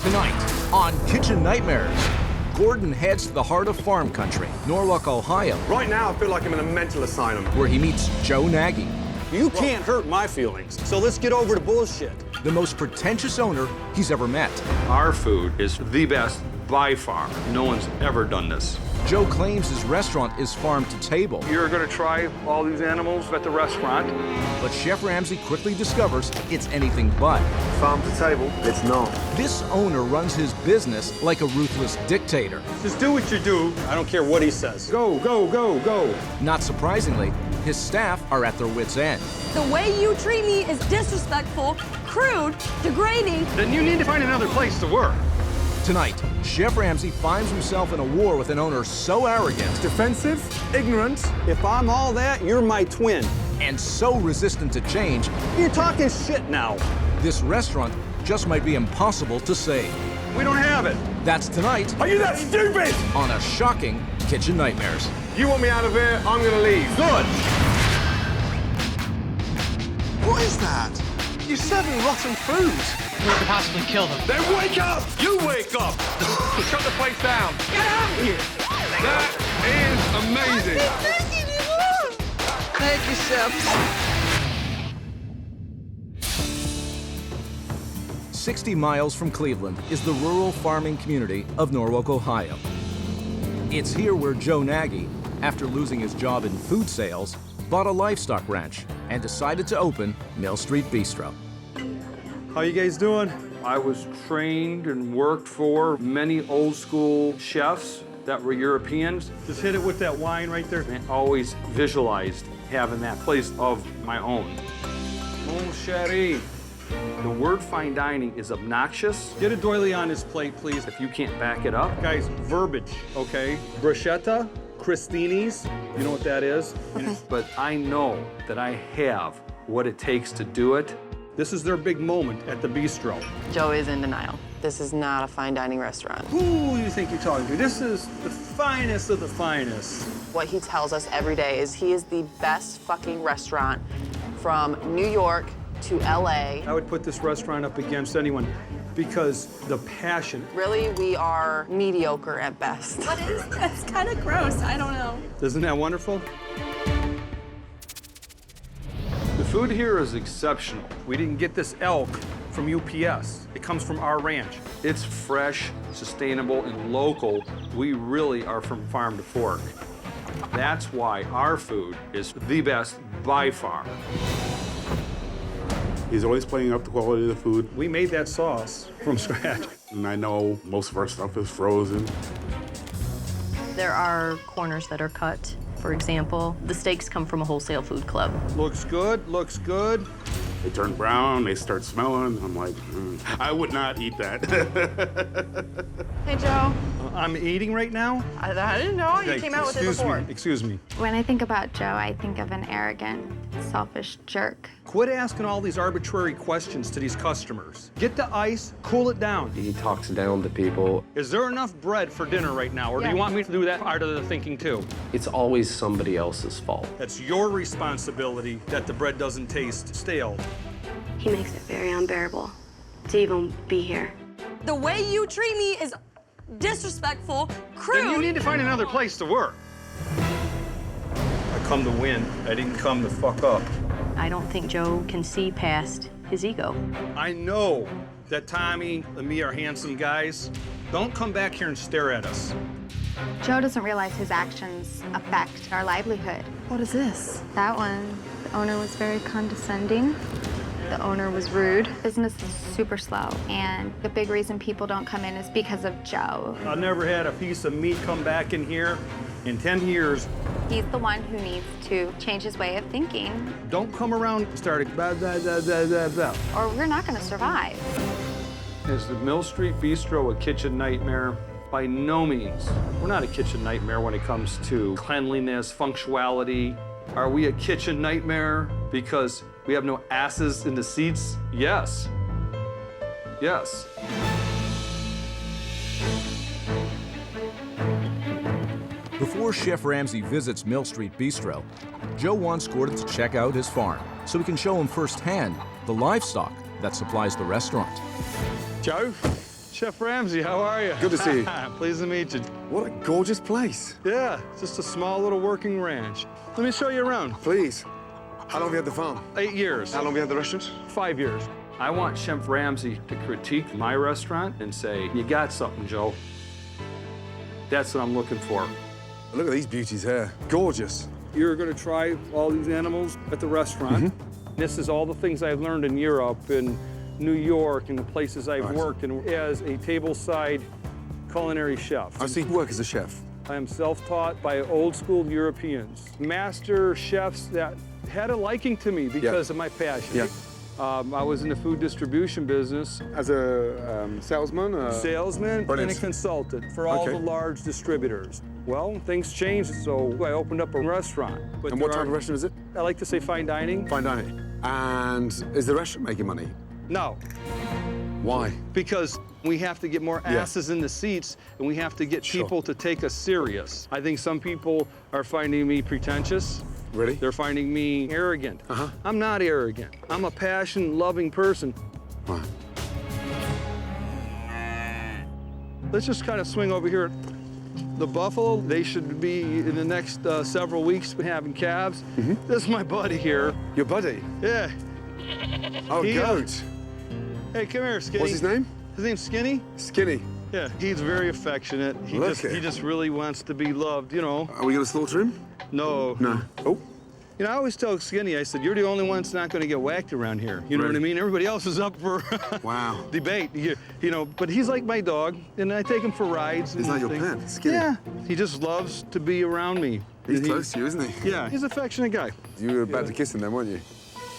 Tonight on Kitchen Nightmares, Gordon heads to the heart of farm country, Norwalk, Ohio. Right now, I feel like I'm in a mental asylum. Where he meets Joe Nagy. You can't hurt my feelings, so let's get over the bullshit. The most pretentious owner he's ever met. Our food is the best by far. No one's ever done this. Joe claims his restaurant is farm to table. You're gonna try all these animals at the restaurant. But Chef Ramsay quickly discovers it's anything but. Farm to table, it's not. This owner runs his business like a ruthless dictator. Just do what you do. I don't care what he says. Go, go, go, go. Not surprisingly, his staff are at their wits' end. The way you treat me is disrespectful, crude, degrading. Then you need to find another place to work. Tonight, Chef Ramsay finds himself in a war with an owner so arrogant, Defensive, ignorant. If I'm all that, you're my twin. and so resistant to change, You're talking shit now. this restaurant just might be impossible to save. We don't have it. That's tonight Are you that stupid? on a shocking Kitchen Nightmares. You want me out of here? I'm gonna leave. Good. What is that? You're serving rotten food. We could possibly kill them. Then wake up! You wake up! Shut the place down. Get out of here! That is amazing. Thank you, Chef. 60 miles from Cleveland is the rural farming community of Norwalk, Ohio. It's here where Joe Nagy, after losing his job in food sales, bought a livestock ranch and decided to open Mill Street Bistro. How you guys doing? I was trained and worked for many old school chefs that were Europeans. Just hit it with that wine right there. And I always visualized having that place of my own. Mon chéri. The word fine dining is obnoxious Get a doily on his plate, please. if you can't back it up. Guys, verbiage, okay? Bruschetta, Crostini's, you know what that is? But I know that I have what it takes to do it. This is their big moment at the bistro. Joe is in denial. This is not a fine dining restaurant. Who do you think you're talking to? This is the finest of the finest. What he tells us every day is he is the best fucking restaurant from New York to LA. I would put this restaurant up against anyone because the passion. Really, we are mediocre at best. What is that? It's kind of gross. I don't know. Isn't that wonderful? The food here is exceptional. We didn't get this elk from UPS. It comes from our ranch. It's fresh, sustainable, and local. We really are from farm to fork. That's why our food is the best by far. He's always playing up the quality of the food, We made that sauce from scratch. and I know most of our stuff is frozen. There are corners that are cut. For example, the steaks come from a wholesale food club. Looks good, looks good. They turn brown, they start smelling. I'm like, I would not eat that. Hey, Joe. I'm eating right now. I didn't know. You came out with it before. Excuse me. When I think about Joe, I think of an arrogant, selfish jerk. Quit asking all these arbitrary questions to these customers. Get the ice, cool it down. He talks down to people. Is there enough bread for dinner right now, or do you want me to do that part of the thinking too? It's always somebody else's fault. That's your responsibility that the bread doesn't taste stale. He makes it very unbearable to even be here. The way you treat me is disrespectful, Then you crude. need to find another place to work. I come to win. I didn't come to fuck up. I don't think Joe can see past his ego. I know that Tommy and me are handsome guys. Don't come back here and stare at us. Joe doesn't realize his actions affect our livelihood. What is this? That one, the owner was very condescending. The owner was rude. Business is super slow, and the big reason people don't come in is because of Joe. I've never had a piece of meat come back in here in 10 years. He's the one who needs to change his way of thinking, Don't come around starting blah, blah, blah, blah, blah, blah. or we're not going to survive. Is the Mill Street Bistro a kitchen nightmare? By no means. We're not a kitchen nightmare when it comes to cleanliness, functionality. Are we a kitchen nightmare because we have no asses in the seats? Yes. Yes. Before Chef Ramsay visits Mill Street Bistro, Joe wants Gordon to check out his farm so he can show him firsthand the livestock that supplies the restaurant. Joe, Chef Ramsay, how are you? Good to see you. Pleased to meet you. What a gorgeous place. Yeah, just a small little working ranch. Let me show you around. Please. How long have you had the farm? 8 years. How long have you had the restaurant? 5 years. I want Chef Ramsay to critique my restaurant and say, you got something, Joe. That's what I'm looking for. Look at these beauties here. Gorgeous. You're going to try all these animals at the restaurant. This is all the things I've learned in Europe and New York and the places I've worked in as a tableside culinary chef. I see you work as a chef. I am self-taught by old school Europeans, master chefs that had a liking to me because of my passion. Yeah. I was in the food distribution business. As a salesman? Salesman Brilliant. and a consultant for all the large distributors. Well, things changed, so I opened up a restaurant. But And what type of restaurant is it? I like to say fine dining. Fine dining. And is the restaurant making money? No, Why? because we have to get more asses in the seats, and we have to get people to take us serious. I think some people are finding me pretentious. Really? They're finding me arrogant. I'm not arrogant. I'm a passion-loving person. Right. Let's just kind of swing over here. The buffalo, they should be in the next several weeks having calves. This is my buddy here. Your buddy? Yeah. Oh, He, goat. Hey, come here, Skinny. What's his name? His name's Skinny. Skinny. Yeah, he's very affectionate. He just really wants to be loved, you know. Are we going to slaughter him? No. No. Oh. You know, I always tell Skinny, I said, you're the only one that's not going to get whacked around here. You know what I mean? Everybody else is up for Wow. debate. You know, but he's like my dog, and I take him for rides. He's and like your things. pet, Skinny. Yeah, he just loves to be around me. He's And close to you, isn't he? Yeah, he's an affectionate guy. You were about to kiss him then, weren't you?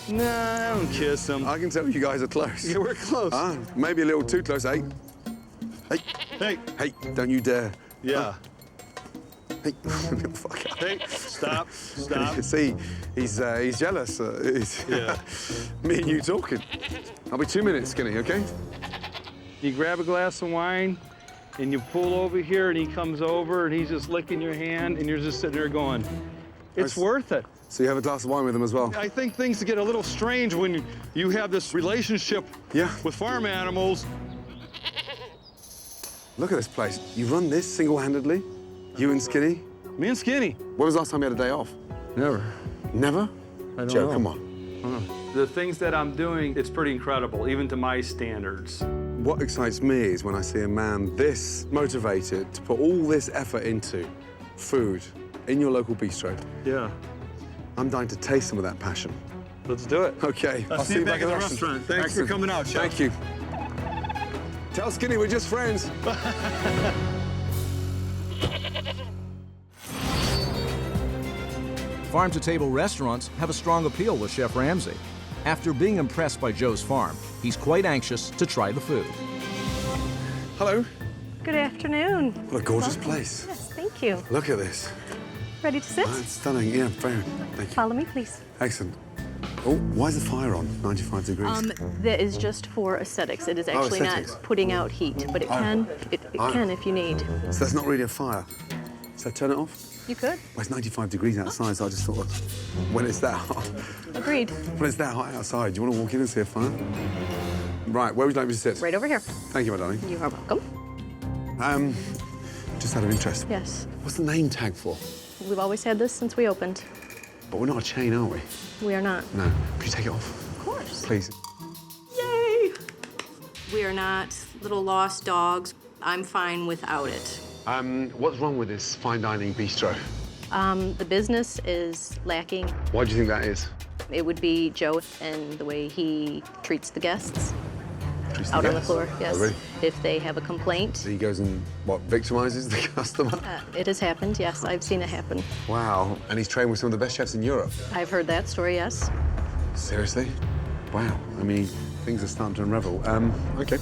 Nah, I don't kiss him. I can tell you guys are close. Yeah, we're close. Ah, maybe a little too close, eh? Hey. Hey. Hey, don't you dare. Yeah. Hey, fuck out. Hey, stop, stop. See, he's jealous. Yeah. Me and you talking. I'll be 2 minutes, Skinny, okay? You grab a glass of wine, and you pull over here, and he comes over, and he's just licking your hand, and you're just sitting there going, it's worth it. So you have a glass of wine with him as well? I think things get a little strange when you have this relationship with farm animals. Look at this place. You run this single-handedly? You and Skinny? Me and Skinny. When was the last time you had a day off? Never. Never? I don't Joe, know. come on. The things that I'm doing, it's pretty incredible, even to my standards. What excites me is when I see a man this motivated to put all this effort into food in your local bistro. Yeah. I'm dying to taste some of that passion. Let's do it. Okay. I'll see you back at the restaurant. Thanks Excellent. for coming out, Chef. Thank you. Tell Skinny we're just friends. Farm-to-table restaurants have a strong appeal with Chef Ramsay. After being impressed by Joe's farm, he's quite anxious to try the food. Hello. Good afternoon. What a gorgeous place. Yes, thank you. Look at this. Ready to sit? It's stunning. Yeah, very. Thank you. Follow me, please. Excellent. Oh, why is the fire on? 95 degrees. That is just for aesthetics. It is actually aesthetics. not putting out heat, but it can. It can if you need. So that's not really a fire. So turn it off? You could. Well, it's 95 degrees outside, so I just thought, when it's that hot, Agreed. when it's that hot outside, do you want to walk in and see a fire? Right, where would you like me to sit? Right over here. Thank you, my darling. You are welcome. Just out of interest. Yes. What's the name tag for? We've always had this since we opened. But we're not a chain, are we? We are not. No. Could you take it off? Of course. Please. Yay! We are not little lost dogs. I'm fine without it. What's wrong with this fine dining bistro? The business is lacking. Why do you think that is? It would be Joe and the way he treats the guests out on the floor. Yes. Oh, really? If they have a complaint. So he goes and, what, victimizes the customer? It has happened, yes. I've seen it happen. Wow. And he's trained with some of the best chefs in Europe. I've heard that story, yes. Seriously? Wow. I mean, things are starting to unravel. Okay.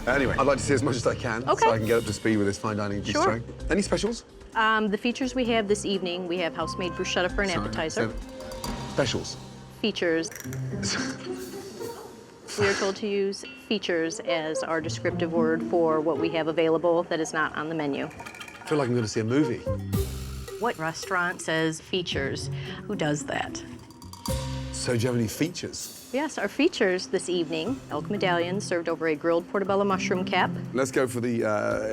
Anyway, I'd like to see as much as I can Okay. so I can get up to speed with this fine dining bistro. Sure. Any specials? The features we have this evening, we have house-made bruschetta for an appetizer. Specials. Features. We are told to use features as our descriptive word for what we have available that is not on the menu. I feel like I'm going to see a movie. What restaurant says features? Who does that? So do you have any features? Yes, our features this evening, elk medallion served over a grilled portobello mushroom cap. Let's go for the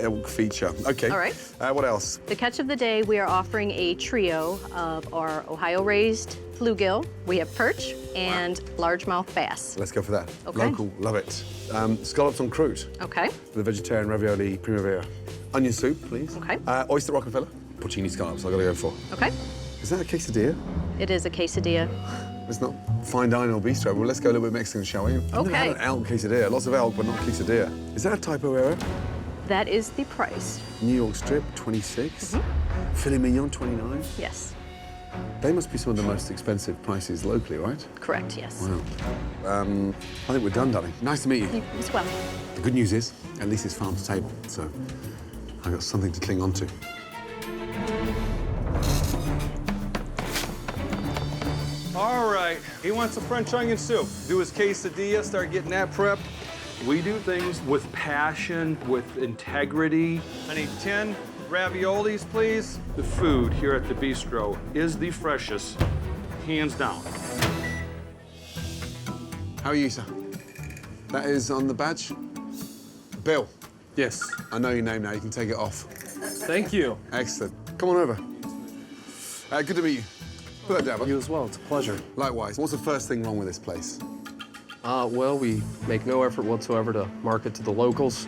elk feature. Okay. All right. What else? The catch of the day, we are offering a trio of our Ohio-raised bluegill. We have perch and largemouth bass. Let's go for that. Okay. Local, love it. Scallops on croûte. Okay. The vegetarian ravioli primavera. Onion soup, please. Okay. Oyster Rockefeller. Porcini scallops, I've got to go for. Okay. Is that a quesadilla? It is a quesadilla. It's not fine dining or bistro. Well, let's go a little bit Mexican, shall we? I've never had an elk quesadilla. Lots of elk, but not quesadilla. Is that a typo error? That is the price. New York strip, 26. Filet mignon, 29. Yes. They must be some of the most expensive prices locally, right? Correct, yes. Wow. I think we're done, darling. Nice to meet you. You as well. The good news is, at least it's farm to table, so I've got something to cling on to. All right, he wants a French onion soup. Do his quesadilla, start getting that prepped. We do things with passion, with integrity. I need 10 raviolis, please. The food here at the bistro is the freshest, hands down. How are you, sir? That is on the badge. Bill. Yes. I know your name now. You can take it off. Thank you. Excellent. Come on over. Good to meet you. Put that down, bud. You as well. It's a pleasure. Likewise. What's the first thing wrong with this place? Well, we make no effort whatsoever to market to the locals.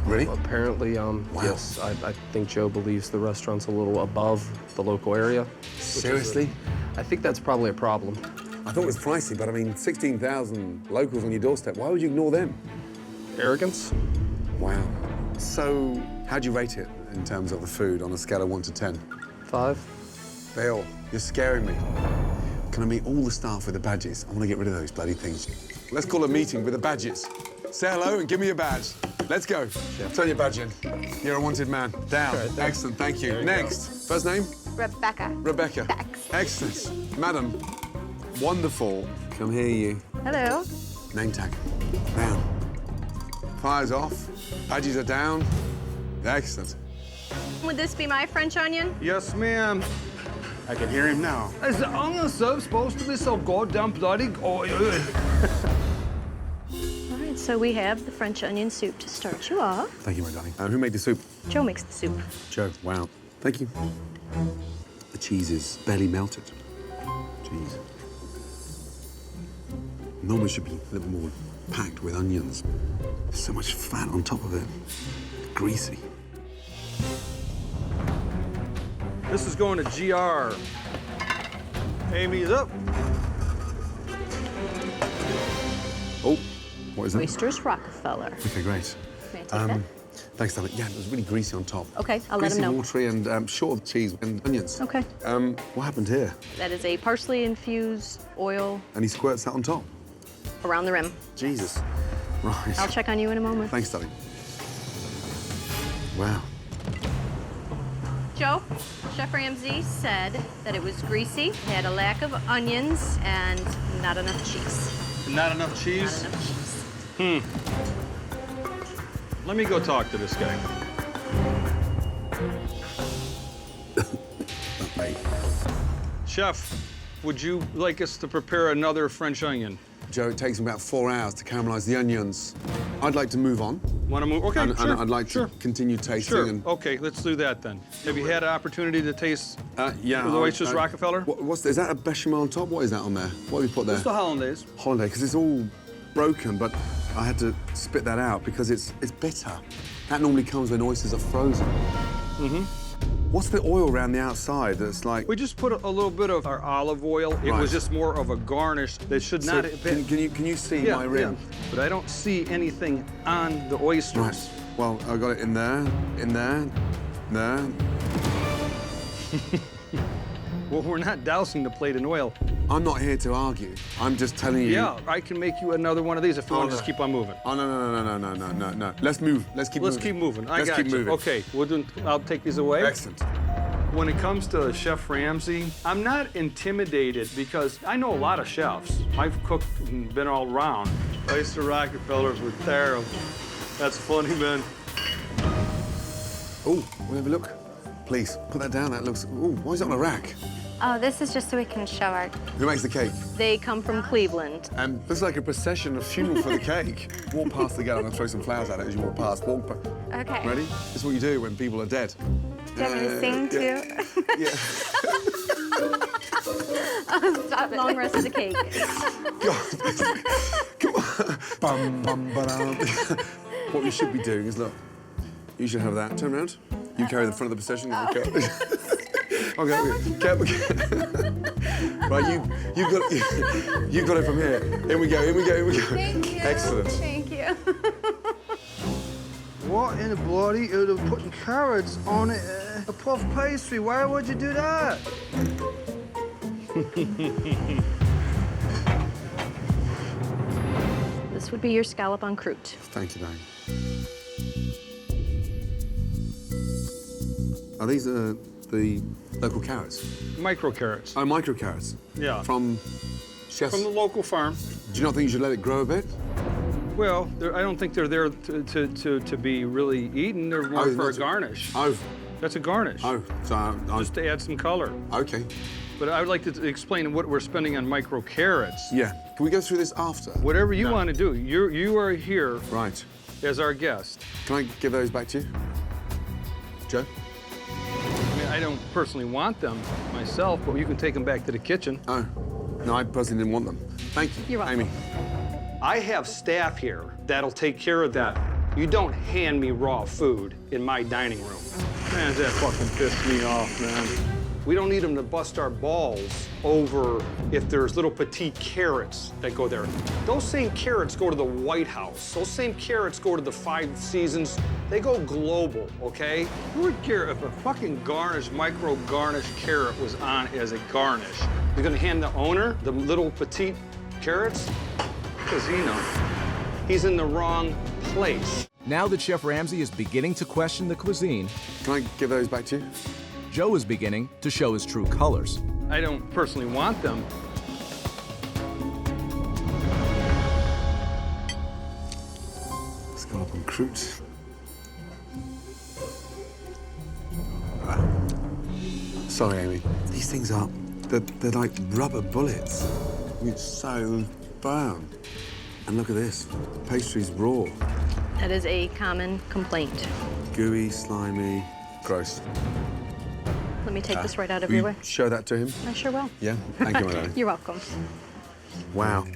Really? Apparently, yes, I think Joe believes the restaurant's a little above the local area. Seriously? I think that's probably a problem. I thought it was pricey, but I mean, 16,000 locals on your doorstep. Why would you ignore them? Arrogance? Wow. So, how'd you rate it in terms of the food on a scale of 1 to 10? 5. Bill, you're scaring me. Can I meet all the staff with the badges? I want to get rid of those bloody things. Let's call a meeting with the badges. Say hello and give me a badge. Let's go. Turn your badge in. You're a wanted man. Down. Right, excellent, thank you. Next. First name? Rebecca. Rebecca. Bex. Excellent. Madam, wonderful. Can hear you. Hello. Name tag. Down. Fire's off. Badges are down. Excellent. Would this be my French onion? Yes, ma'am. I can hear him now. Is the onion soup supposed to be so goddamn bloody? All right, so we have the French onion soup to start you off. Thank you, my darling. Who made the soup? Joe makes the soup. Joe. Wow. Thank you. The cheese is barely melted. Cheese. Normally should be a little more packed with onions. There's so much fat on top of it. Greasy. This is going to GR. Amy's up. Oh, what is that? Oysters Rockefeller. Okay, great. May I take that? Thanks, darling. Yeah, it was really greasy on top. Okay, I'll let him Greasy, know. watery, and short of cheese and onions. Okay. What happened here? That is a parsley-infused oil And he squirts that on top. around the rim. Jesus. Right. I'll check on you in a moment. Thanks, darling. Wow. Joe, Chef Ramsay said that it was greasy, had a lack of onions, and not enough cheese. Not enough cheese? Not enough cheese. Let me go talk to this guy. Hey. Chef, would you like us to prepare another French onion? Joe, it takes about 4 hours to caramelize the onions. I'd like to move on. Want to move? Okay, And sure. I'd like sure. to continue tasting. Sure. And, Okay, let's do that then. Have you had an opportunity to taste yeah. the Oysters Rockefeller? Is that a bechamel on top? What is that on there? What have we put there? It's the hollandaise. Holiday, because it's all broken, but I had to spit that out because it's bitter. That normally comes when oysters are frozen. What's the oil around the outside that's like... We just put a little bit of our olive oil. It was just more of a garnish that should not have been. Can you see my rim? Yeah, but I don't see anything on the oysters. Right. Well, I got it in there, there. Well, we're not dousing the plate in oil. I'm not here to argue. I'm just telling you. Yeah, I can make you another one of these if you want to just keep on moving. Oh, no. Let's move. Let's keep moving. Let's keep moving. Let's keep moving. Okay, I'll take these away. Excellent. When it comes to Chef Ramsay, I'm not intimidated because I know a lot of chefs. I've cooked and been all around. Oyster Rockefellers were terrible. That's funny, man. Oh, we'll have a look. Please, put that down. That looks... Ooh, why is it on a rack? Oh, this is just so we can show our... Who makes the cake? They come from Cleveland. There's like a procession of funeral for the cake. Walk past the girl. I'm going to throw some flowers at it as you walk past. Okay. Ready? This is what you do when people are dead. Do you want me to sing too? Yeah. Oh, stop it. Long rest of the cake. God. Come on. Bum, bum, ba-dum. What we should be doing is, look, you should have that. Turn around. You carry the front of the procession. Oh. Okay. Right, you got it from here. In we go, in we go, in we go. Thank you. Excellent. Thank you. What in the bloody hell are putting carrots on a puff pastry? Why would you do that? This would be your scallop en croûte. Thank you, Dane. Are these the local carrots? Micro carrots. Oh, micro carrots? Yeah. From chefs? From the local farm. Do you not think you should let it grow a bit? Well, I don't think they're there to be really eaten. They're more for a garnish. Oh. That's a garnish. Oh, so just to add some color. Okay. But I would like to explain what we're spending on micro carrots. Yeah. Can we go through this after? Whatever you want to do. You are here. Right. As our guest. Can I give those back to you? Joe? I mean, I don't personally want them myself, but you can take them back to the kitchen. Oh. No, I personally didn't want them. Thank you, You're welcome. Amy. I have staff here that'll take care of that. You don't hand me raw food in my dining room. Man, that fucking pissed me off, man. We don't need them to bust our balls over if there's little petite carrots that go there. Those same carrots go to the White House. Those same carrots go to the 5 Seasons. They go global, okay? Who would care if a fucking micro garnish carrot was on as a garnish? You're gonna hand the owner the little petite carrots? Casino. He's in the wrong place. Now that Chef Ramsay is beginning to question the cuisine, can I give those back to you? Joe is beginning to show his true colors. I don't personally want them. Scallop en croûte. Sorry, Amy. These things are, they're like rubber bullets. It's so firm. And look at this, pastry's raw. That is a common complaint. Gooey, slimy, gross. Let me take this right out of will your you way. show that to him? I sure will. Yeah? Thank you, my darling. You're welcome. Wow.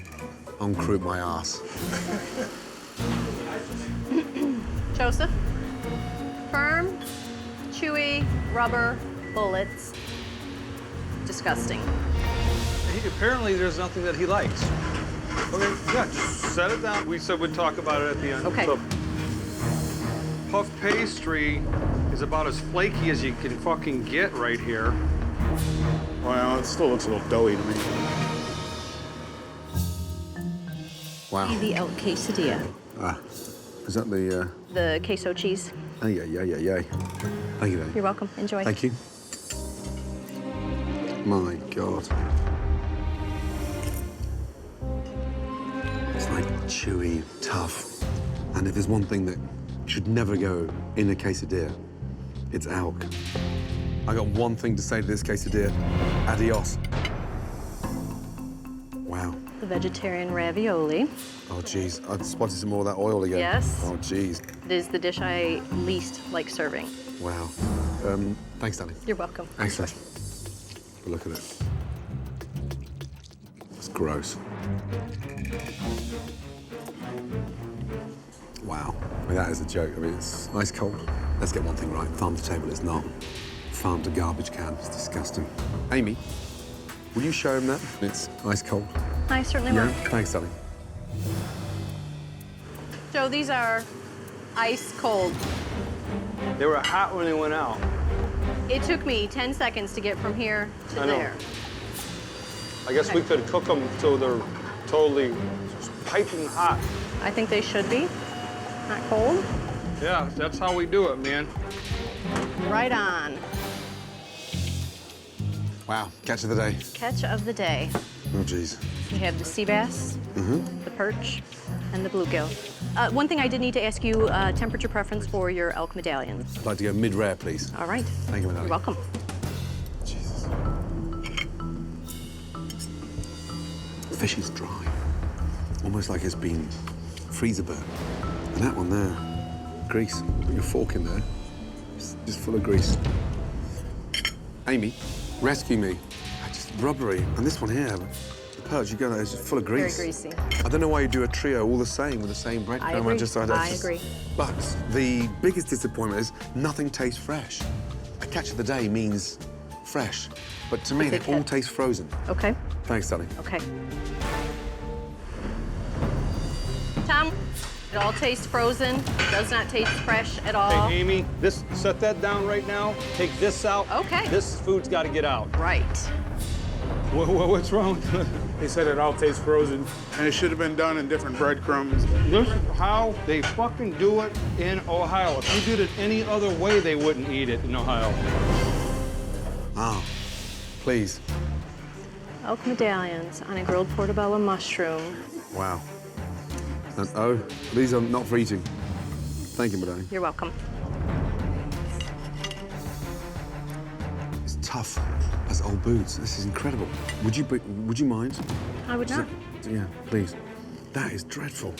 En croûte my ass. Joseph, firm, chewy, rubber, bullets. Disgusting. Apparently, there's nothing that he likes. Okay, yeah, just set it down. We said we'd talk about it at the end. Okay. So, puff pastry is about as flaky as you can fucking get right here. Well, it still looks a little doughy to me. Wow. The El Quesadilla. Ah, is that the... The queso cheese. Oh, yeah. Thank you, Dave. You're welcome. Enjoy. Thank you. My God. It's like chewy, tough. And if there's one thing that should never go in a quesadilla, it's elk. I got one thing to say to this quesadilla. Adios. Wow. The vegetarian ravioli. Oh, geez. I spotted some more of that oil again. Yes. Oh, geez. It is the dish I least like serving. Wow. Thanks, darling. You're welcome. Excellent. Look at it. It's gross. Wow. I mean, that is a joke. I mean, it's ice cold. Let's get one thing right. Farm to table is not. Farm to garbage can. It's disgusting. Amy, will you show him that? It's ice cold. I certainly will. Thanks, darling. Joe, these are ice cold. They were hot when they went out. It took me 10 seconds to get from here to I know. there. I guess we could cook them till they're totally piping hot. I think they should be. Not cold. Yeah, that's how we do it, man. Right on. Wow, catch of the day. Catch of the day. Oh, jeez. We have the sea bass, the perch, and the bluegill. One thing I did need to ask you, temperature preference for your elk medallion. I'd like to go mid-rare, please. All right. Thank you, madam. You're welcome. Jesus. The fish is dry. Almost like it's been freezer burnt. And that one there, grease. Put your fork in there. It's just full of grease. Amy, rescue me. Just rubbery. And this one here, the perch, you go there, it's just full of grease. Very greasy. I don't know why you do a trio all the same with the same breadcrumb. I agree. I agree. But the biggest disappointment is nothing tastes fresh. A catch of the day means fresh. But to me, they all taste frozen. Okay. Thanks, darling. Okay. Tom, it all tastes frozen. It does not taste fresh at all. Hey, Amy, set that down right now. Take this out. Okay. This food's got to get out. Right. What's wrong? They said it all tastes frozen, and it should have been done in different breadcrumbs. This is how they fucking do it in Ohio. If you did it any other way, they wouldn't eat it in Ohio. Ah, please. Elk medallions on a grilled portobello mushroom. Wow. And, oh, these are not for eating. Thank you, madam. You're welcome. It's tough as old boots. This is incredible. Would you mind? I would not. Yeah, please. That is dreadful.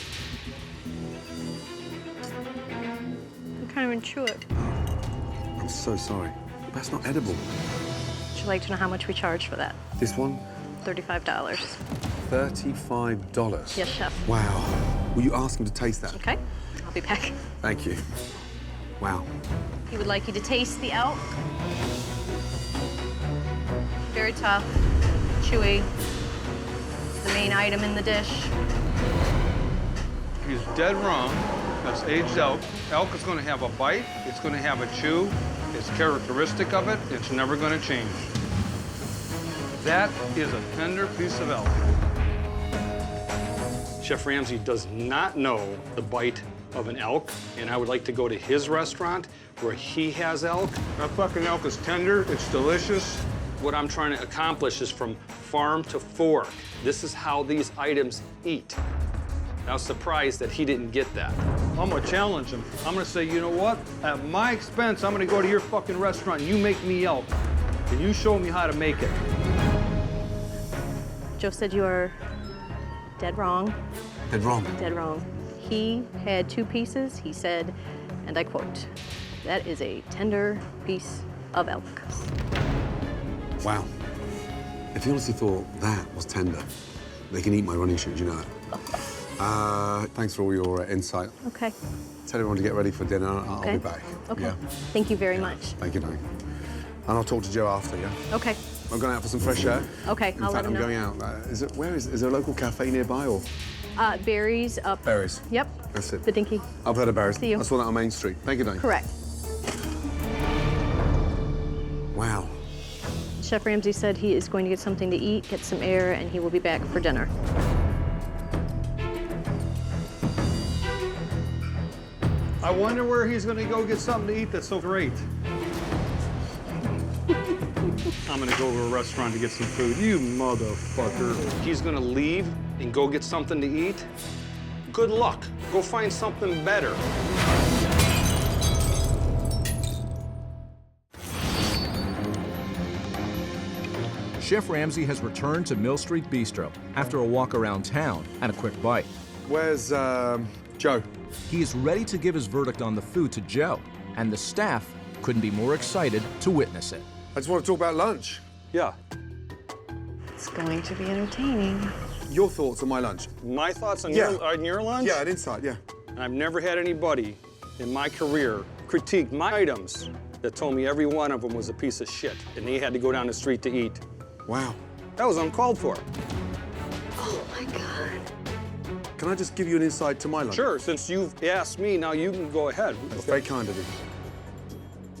I can't even chew it. I'm so sorry. That's not edible. Would you like to know how much we charge for that? This one? $35. $35. Yes, chef. Wow. Will you ask him to taste that? Okay. I'll be back. Thank you. Wow. He would like you to taste the elk. Very tough, chewy. The main item in the dish. He's dead wrong. That's aged elk. Elk is going to have a bite. It's going to have a chew. It's characteristic of it. It's never going to change. That is a tender piece of elk. Chef Ramsay does not know the bite of an elk, and I would like to go to his restaurant where he has elk. That fucking elk is tender. It's delicious. What I'm trying to accomplish is from farm to fork. This is how these items eat. I was surprised that he didn't get that. I'm gonna challenge him. I'm gonna say, you know what? At my expense, I'm gonna go to your fucking restaurant and you make me elk. And you show me how to make it. Joe said you are dead wrong. Dead wrong. Dead wrong. He had 2 pieces. He said, and I quote, "That is a tender piece of elk." Wow. If you honestly thought that was tender, they can eat my running shoes, you know that. Thanks for all your insight. Okay. Tell everyone to get ready for dinner. I'll Okay. be back. Okay. Yeah. Thank you very much. Thank you, darling. And I'll talk to Joe after, yeah? Okay. I'm going out for some fresh air. Okay, In I'll fact, let him I'm know. going out. Is there a local cafe nearby or? Berries up. Berries. Yep. That's it. The Dinky. I've heard of Berries. See you. I saw that on Main Street. Thank you, darling. Correct. Wow. Chef Ramsay said he is going to get something to eat, get some air, and he will be back for dinner. I wonder where he's gonna go get something to eat that's so great. I'm gonna go to a restaurant to get some food. You motherfucker. He's gonna leave and go get something to eat? Good luck. Go find something better. Chef Ramsay has returned to Mill Street Bistro after a walk around town and a quick bite. Where's Joe? He is ready to give his verdict on the food to Joe, and the staff couldn't be more excited to witness it. I just want to talk about lunch. Yeah. It's going to be entertaining. Your thoughts on my lunch? My thoughts on, Yeah. your lunch? Yeah, an insight, yeah. And I've never had anybody in my career critique my items that told me every one of them was a piece of shit, and they had to go down the street to eat. Wow. That was uncalled for. Oh my God. Can I just give you an insight to my lunch? Sure, since you've asked me, now you can go ahead. That's very kind of you.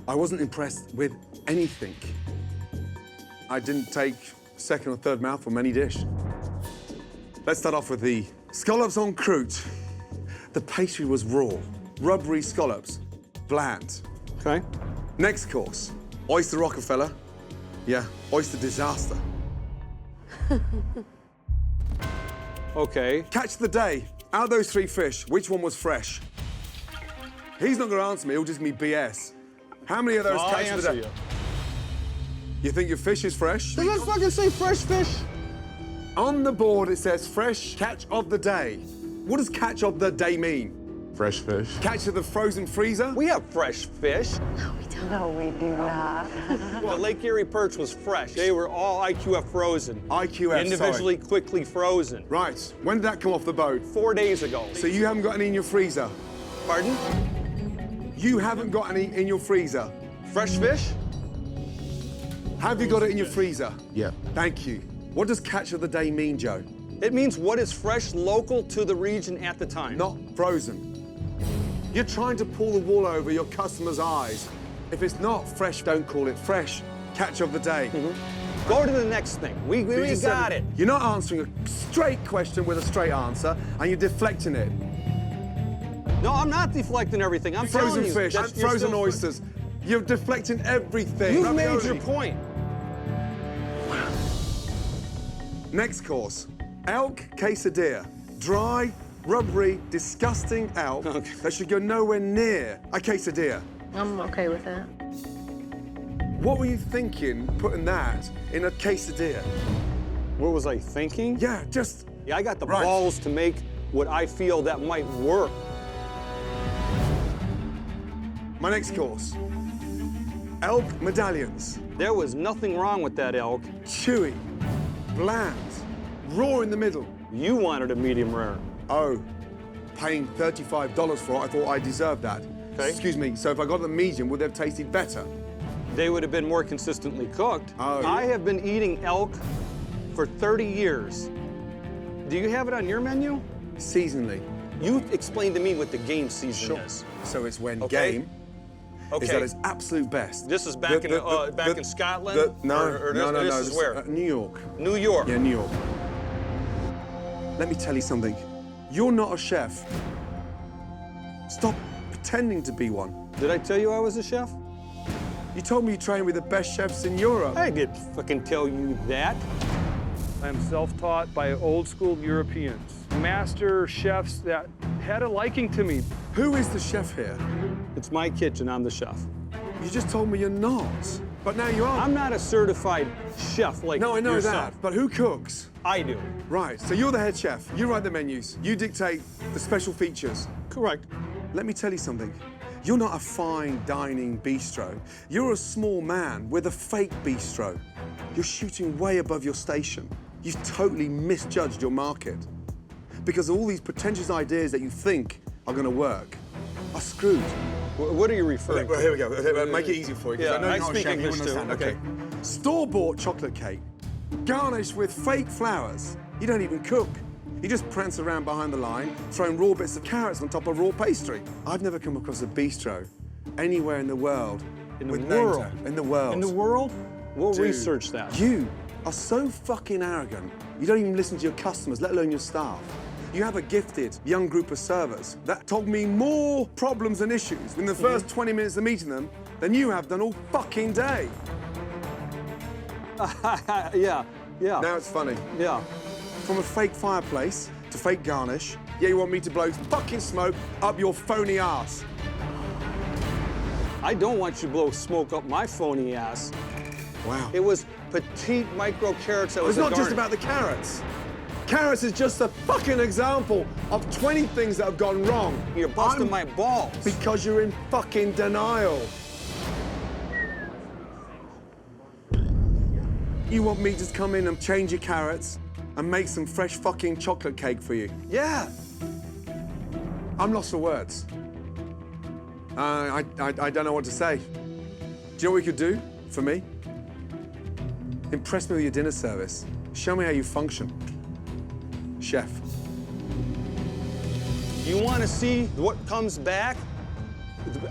I wasn't impressed with anything. I didn't take second or third mouthful from any dish. Let's start off with the scallops en croûte. The pastry was raw, rubbery scallops, bland. Okay. Next course, oyster Rockefeller. Yeah, oyster disaster. Okay. Catch of the day. Out of those 3 fish, which one was fresh? He's not going to answer me. He'll just give me BS. How many of those I'll catch of the day? answer You think your fish is fresh? Does that fucking say fresh fish? On the board, it says fresh catch of the day. What does catch of the day mean? Fresh fish. Catch of the frozen freezer? We have fresh fish. No, we do not. The Lake Erie perch was fresh. They were all IQF frozen. IQF, Individually, quickly frozen. Right. When did that come off the boat? 4 days ago. So you haven't got any in your freezer? Pardon? You haven't got any in your freezer? Fresh fish? Have you got it in your freezer? Yeah. Thank you. What does catch of the day mean, Joe? It means what is fresh, local to the region at the time. Not frozen. You're trying to pull the wool over your customers' eyes. If it's not fresh, don't call it fresh. Catch of the day. Go to the next thing. We just got said it. You're not answering a straight question with a straight answer, and you're deflecting it. No, I'm not deflecting everything. I'm Frozen telling you. fish, that's- and you're frozen still- oysters. You're deflecting everything. You've made Ravioli. your point. Next course, elk quesadilla. Dry, rubbery, disgusting elk that should go nowhere near a quesadilla. I'm okay with that. What were you thinking putting that in a quesadilla? What was I thinking? Yeah, just... Yeah, I got the Right. balls to make what I feel that might work. My next course, elk medallions. There was nothing wrong with that elk. Chewy, bland, raw in the middle. You wanted a medium rare. Oh, paying $35 for it, I thought I deserved that. Okay. Excuse me, so if I got the medium, would they have tasted better? They would have been more consistently cooked. Oh. I have been eating elk for 30 years. Do you have it on your menu? Seasonally. You explained to me what the game season is. So it's when Okay. game Okay. is at its absolute best. This is back in Scotland? No, no, This is where? New York. New York. Yeah, New York. Let me tell you something. You're not a chef. Stop pretending to be one. Did I tell you I was a chef? You told me you trained with the best chefs in Europe. I didn't fucking tell you that. I'm self-taught by old school Europeans, master chefs that had a liking to me. Who is the chef here? It's my kitchen, I'm the chef. You just told me you're not, but now you are. I'm not a certified chef like No, I know yourself. that, but who cooks? I do. Right, so you're the head chef. You write the menus. You dictate the special features. Correct. Let me tell you something. You're not a fine dining bistro. You're a small man with a fake bistro. You're shooting way above your station. You've totally misjudged your market. Because all these pretentious ideas that you think are going to work are screwed. What are you referring Well, to? here we go. Make it easy for you. 'Cause Yeah, I know I you're not a speak chef, you English too. understand. Okay. Store-bought chocolate cake, garnished with fake flowers. You don't even cook. You just prance around behind the line, throwing raw bits of carrots on top of raw pastry. I've never come across a bistro anywhere in the world. In the with world? names out. In the world. In the world? We'll Dude, research that. You are so fucking arrogant. You don't even listen to your customers, let alone your staff. You have a gifted young group of servers that told me more problems and issues in the first 20 minutes of meeting them than you have done all fucking day. Yeah. Now it's funny. Yeah. From a fake fireplace to fake garnish, yeah, you want me to blow fucking smoke up your phony ass. I don't want you to blow smoke up my phony ass. Wow. It was petite micro carrots that was It's a not just garnish. about the carrots. Carrots is just a fucking example of 20 things that have gone wrong. You're busting my balls. Because you're in fucking denial. You want me to just come in and change your carrots and make some fresh fucking chocolate cake for you? Yeah. I'm lost for words. I don't know what to say. Do you know what we could do for me? Impress me with your dinner service. Show me how you function. Chef. You want to see what comes back?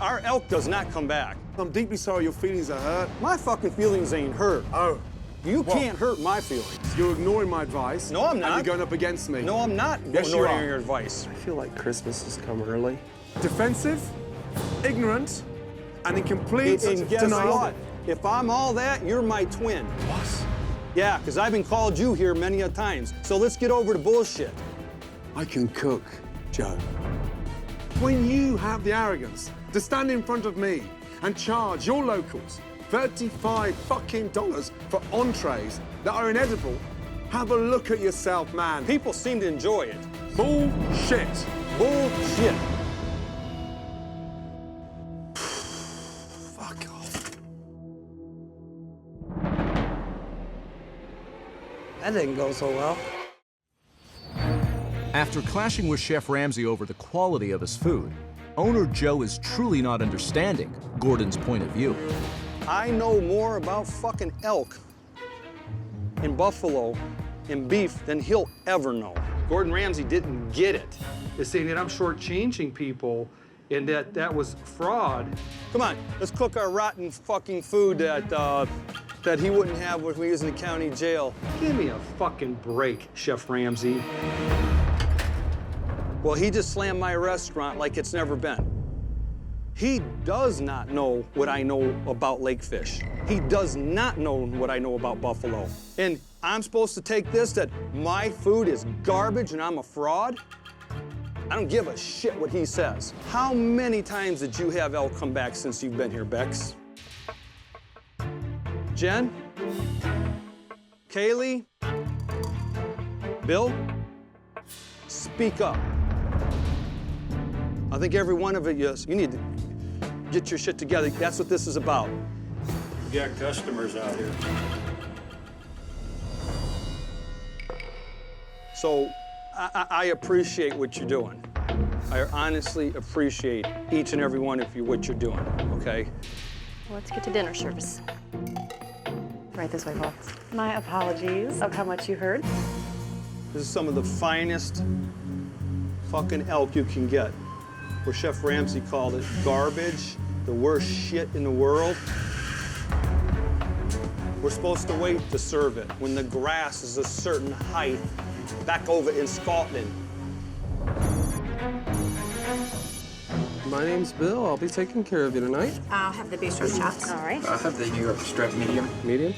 Our elk does not come back. I'm deeply sorry your feelings are hurt. My fucking feelings ain't hurt. Oh. You What? can't hurt my feelings. You're ignoring my advice. No, I'm not. And you're going up against me. No, I'm not Yes, you ignoring are. your advice. I feel like Christmas has come early. Defensive, ignorant, and in complete And guess denial. what? If I'm all that, you're my twin. What? Yeah, because I've been called you here many a times. So let's get over the bullshit. I can cook, Joe. When you have the arrogance to stand in front of me and charge your locals $35 fucking for entrees that are inedible, have a look at yourself, man. People seem to enjoy it. Bullshit. Bullshit. Fuck off. That didn't go so well. After clashing with Chef Ramsay over the quality of his food, owner Joe is truly not understanding Gordon's point of view. I know more about fucking elk and buffalo and beef than he'll ever know. Gordon Ramsay didn't get it. Is saying that I'm shortchanging people and that was fraud. Come on, let's cook our rotten fucking food that he wouldn't have when we was in the county jail. Give me a fucking break, Chef Ramsay. Well, he just slammed my restaurant like it's never been. He does not know what I know about lake fish. He does not know what I know about buffalo. And I'm supposed to take this that my food is garbage and I'm a fraud? I don't give a shit what he says. How many times did you have elk come back since you've been here, Bex? Jen? Kaylee? Bill? Speak up. I think every one of you need to get your shit together. That's what this is about. We got customers out here. So I appreciate what you're doing. I honestly appreciate each and every one of you, what you're doing, okay? Let's get to dinner service. Right this way, Paul. My apologies of how much you heard. This is some of the finest fucking elk you can get. Where Chef Ramsay called it garbage, the worst shit in the world. We're supposed to wait to serve it when the grass is a certain height back over in Scotland. My name's Bill. I'll be taking care of you tonight. I'll have the bistro chops. All right. I'll have the New York strip medium. Medium?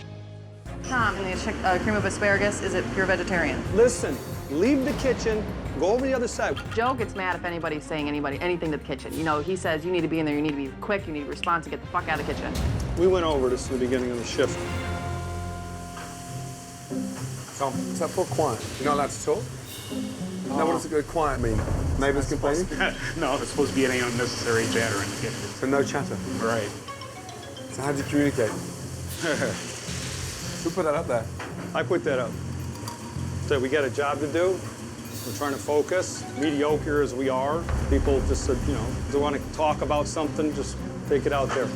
Tom, I'm gonna check cream of asparagus. Is it pure vegetarian? Listen, leave the kitchen, go over the other side. Joe gets mad if anybody's saying anything to the kitchen. You know, he says you need to be in there, you need to be quick, you need to respond to get the fuck out of the kitchen. We went over this in the beginning of the shift. Tom, is that for quiet? You're not allowed to talk? No, what does a good quiet mean? Neighbours complaining? No, it's supposed to be any unnecessary chatter in the kitchen. So no chatter? Right. So how do you communicate? Who put that up there? I put that up. So we got a job to do. We're trying to focus, mediocre as we are. People just, you know, if they want to talk about something, just take it out there.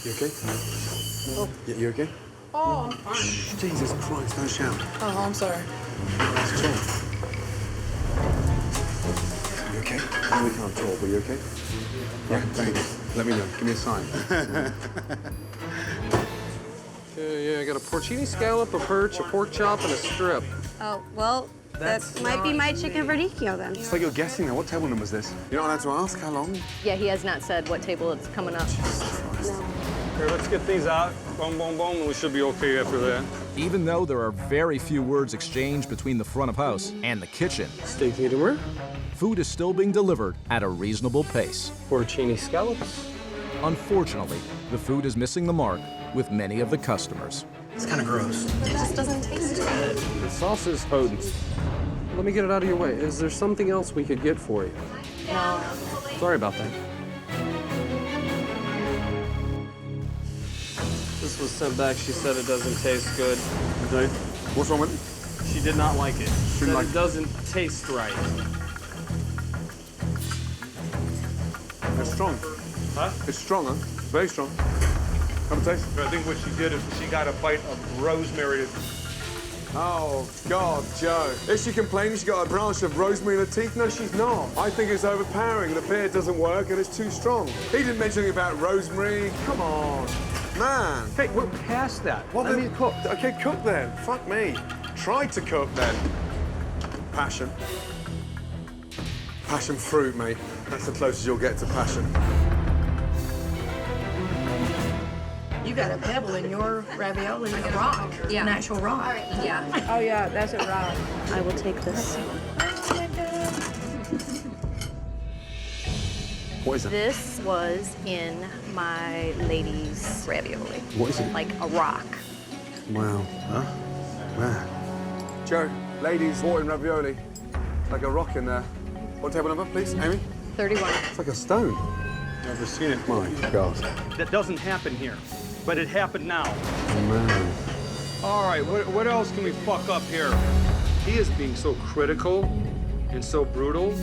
You okay? Oh. You okay? Oh, I'm fine. Shh, Jesus Christ, don't shout. Oh, I'm sorry. That's talk. You okay? I know we can't talk, but you okay? Yeah, thank you. Let me know. Give me a sign. Yeah, I got a porcini scallop, a perch, a pork chop, and a strip. Oh, well, that might be my chicken verdicchio then. It's like you're guessing now. What table number is this? You're not allowed to ask how long? Yeah, he has not said what table it's coming up. Here, let's get these out. Boom, boom, boom, and we should be okay after that. Even though there are very few words exchanged between the front of house and the kitchen, Steak medium rare, food is still being delivered at a reasonable pace. porcini scallops. Unfortunately, the food is missing the mark with many of the customers. It's kind of gross. It just doesn't taste good. The sauce is potent. Let me get it out of your way. Is there something else we could get for you? No. Sorry about that. This was sent back. She said it doesn't taste good. Okay. What's wrong with it? She did not like it. Said like it doesn't taste right. It's strong. Huh? It's strong, huh? Very strong. Have a taste. I think what she did is she got a bite of rosemary. Oh, God, Joe. Is she complaining she's got a branch of rosemary in her teeth? No, she's not. I think it's overpowering. The beer doesn't work and it's too strong. He didn't mention anything about rosemary. Come on. Man. Hey, we're past that. Well, Let then me cook. Okay, cook then. Fuck me. Try to cook then. Passion. Passion fruit, mate. That's the closest you'll get to passion. You got a pebble in your ravioli, a rock, an actual rock. Yeah. Oh, yeah, that's a rock. I will take this. What is it? This was in my lady's ravioli. What is it? Like a rock. Wow. Huh? Wow. Joe, ladies, bought in ravioli. Like a rock in there. What table number, please, Amy? 31. It's like a stone. Never seen it. My God. That doesn't happen here, but it happened now. Man. All right, what else can we fuck up here? He is being so critical and so brutal.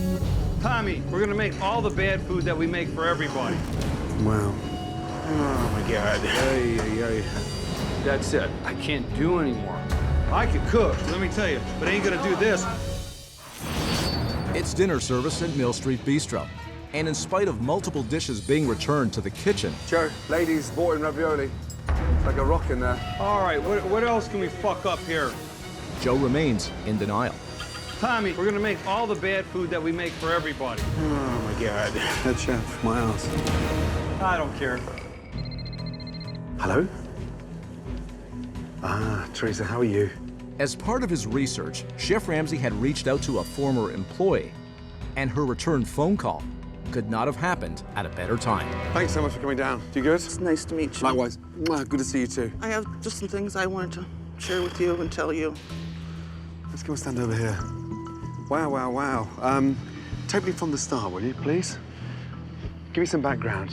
Tommy, we're gonna make all the bad food that we make for everybody. Wow. Oh my God. Hey. That's it. I can't do anymore. I could cook, let me tell you, but I ain't gonna do this. It's dinner service at Mill Street Bistro. And in spite of multiple dishes being returned to the kitchen, Joe, ladies, bought in ravioli. It's like a rock in there. All right, what else can we fuck up here? Joe remains in denial. Tommy, we're gonna make all the bad food that we make for everybody. Oh my God. Head chef, my ass. I don't care. Hello? Ah, Teresa, how are you? As part of his research, Chef Ramsay had reached out to a former employee, and her return phone call could not have happened at a better time. Thanks so much for coming down. You good? It's nice to meet you. Likewise. Mwah, good to see you too. I have just some things I wanted to share with you and tell you. Let's go and stand over here. Wow. Take me from the start, will you, please? Give me some background.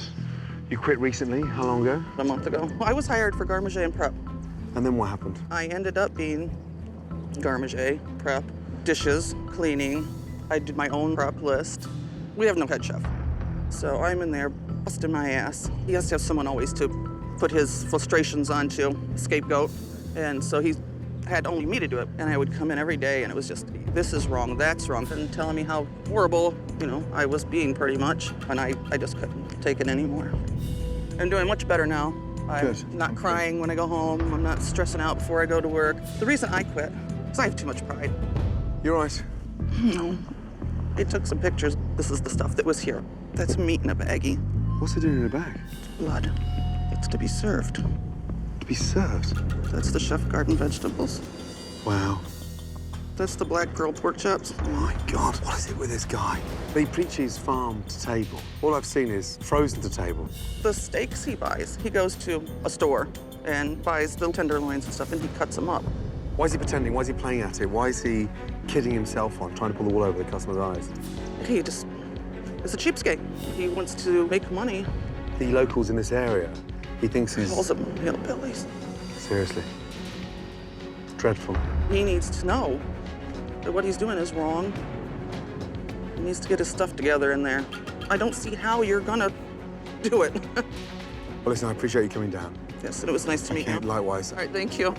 You quit recently. How long ago? A month ago. I was hired for garde and prep. And then what happened? I ended up being garde, prep, dishes, cleaning. I did my own prep list. We have no head chef. So I'm in there busting my ass. He has to have someone always to put his frustrations onto, scapegoat. And so he had only me to do it. And I would come in every day and it was just, this is wrong, that's wrong. And telling me how horrible, I was being pretty much. And I just couldn't take it anymore. I'm doing much better now. I'm not crying when I go home. I'm not stressing out before I go to work. The reason I quit is I have too much pride. You're right. No. They took some pictures. This is the stuff that was here. That's meat in a baggie. What's it doing in a bag? Blood. It's to be served. To be served? That's the chef garden vegetables. Wow. That's the black grilled pork chops. Oh my God, what is it with this guy? He preaches farm to table. All I've seen is frozen to table. The steaks he buys, he goes to a store and buys the tenderloins and stuff, and he cuts them up. Why is he pretending? Why is he playing at it? Why is he kidding himself on, trying to pull the wool over the customer's eyes? He just is a cheapskate. He wants to make money. The locals in this area, he thinks he's... Calls them hillbillies. Seriously. Dreadful. He needs to know that what he's doing is wrong. He needs to get his stuff together in there. I don't see how you're gonna do it. Well, listen, I appreciate you coming down. Yes, and it was nice to meet you. Likewise. All right, thank you.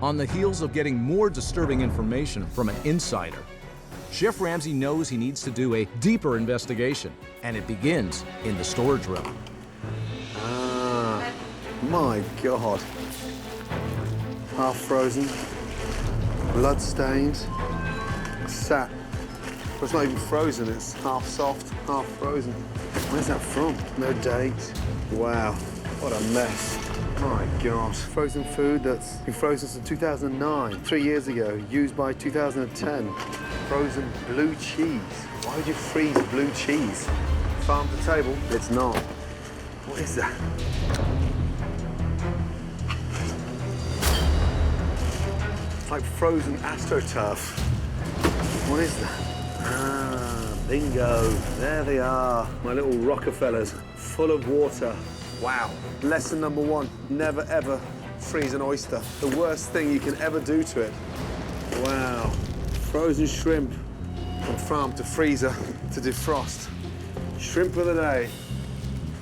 On the heels of getting more disturbing information from an insider, Chef Ramsay knows he needs to do a deeper investigation, and it begins in the storage room. Ah, my God. Half frozen, blood stained, sat. Well, it's not even frozen, it's half soft, half frozen. Where's that from? No date. Wow, what a mess. My God. Frozen food that's been frozen since 2009, 3 years ago, used by 2010. Frozen blue cheese. Why would you freeze blue cheese? Farm to table? It's not. What is that? It's like frozen AstroTurf. What is that? Ah, bingo. There they are. My little Rockefellers, full of water. Wow. Lesson number one, never ever freeze an oyster. The worst thing you can ever do to it. Wow. Frozen shrimp from farm to freezer to defrost. Shrimp of the day.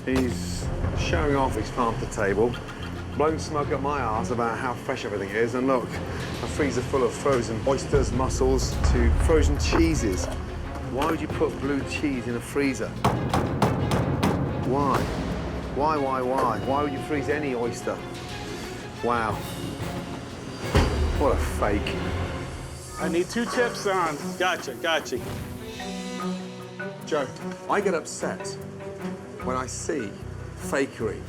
He's showing off his farm to table, blowing smoke up my arse about how fresh everything is. And look, a freezer full of frozen oysters, mussels, to frozen cheeses. Why would you put blue cheese in a freezer? Why? Why? Why would you freeze any oyster? Wow. What a fake. I need 2 tips on. Gotcha. Joe, I get upset when I see fakery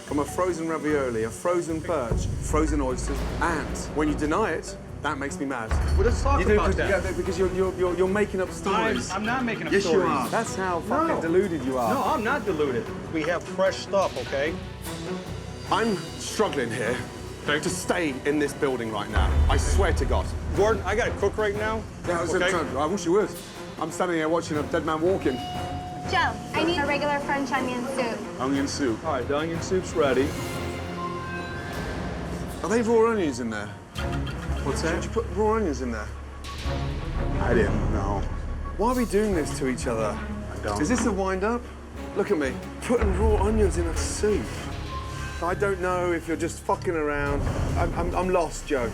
from a frozen ravioli, a frozen perch, frozen oysters, and when you deny it, that makes me mad. Well, let's talk about that. Yeah, because you're making up stories. I'm not making up yes, stories. You are. That's how fucking deluded you are. No, I'm not deluded. We have fresh stuff, okay? I'm struggling here to stay in this building right now. I swear to God. Gordon, I got to cook right now. Yeah, I wish you would. I'm standing here watching a dead man walking. Joe, I need a regular French onion soup. Onion soup. All right, the onion soup's ready. Are they raw onions in there? What's that? Did you put raw onions in there? I didn't know. Why are we doing this to each other? I don't. Is this a wind-up? Look at me, putting raw onions in a soup. I don't know if you're just fucking around. I'm lost, Joe.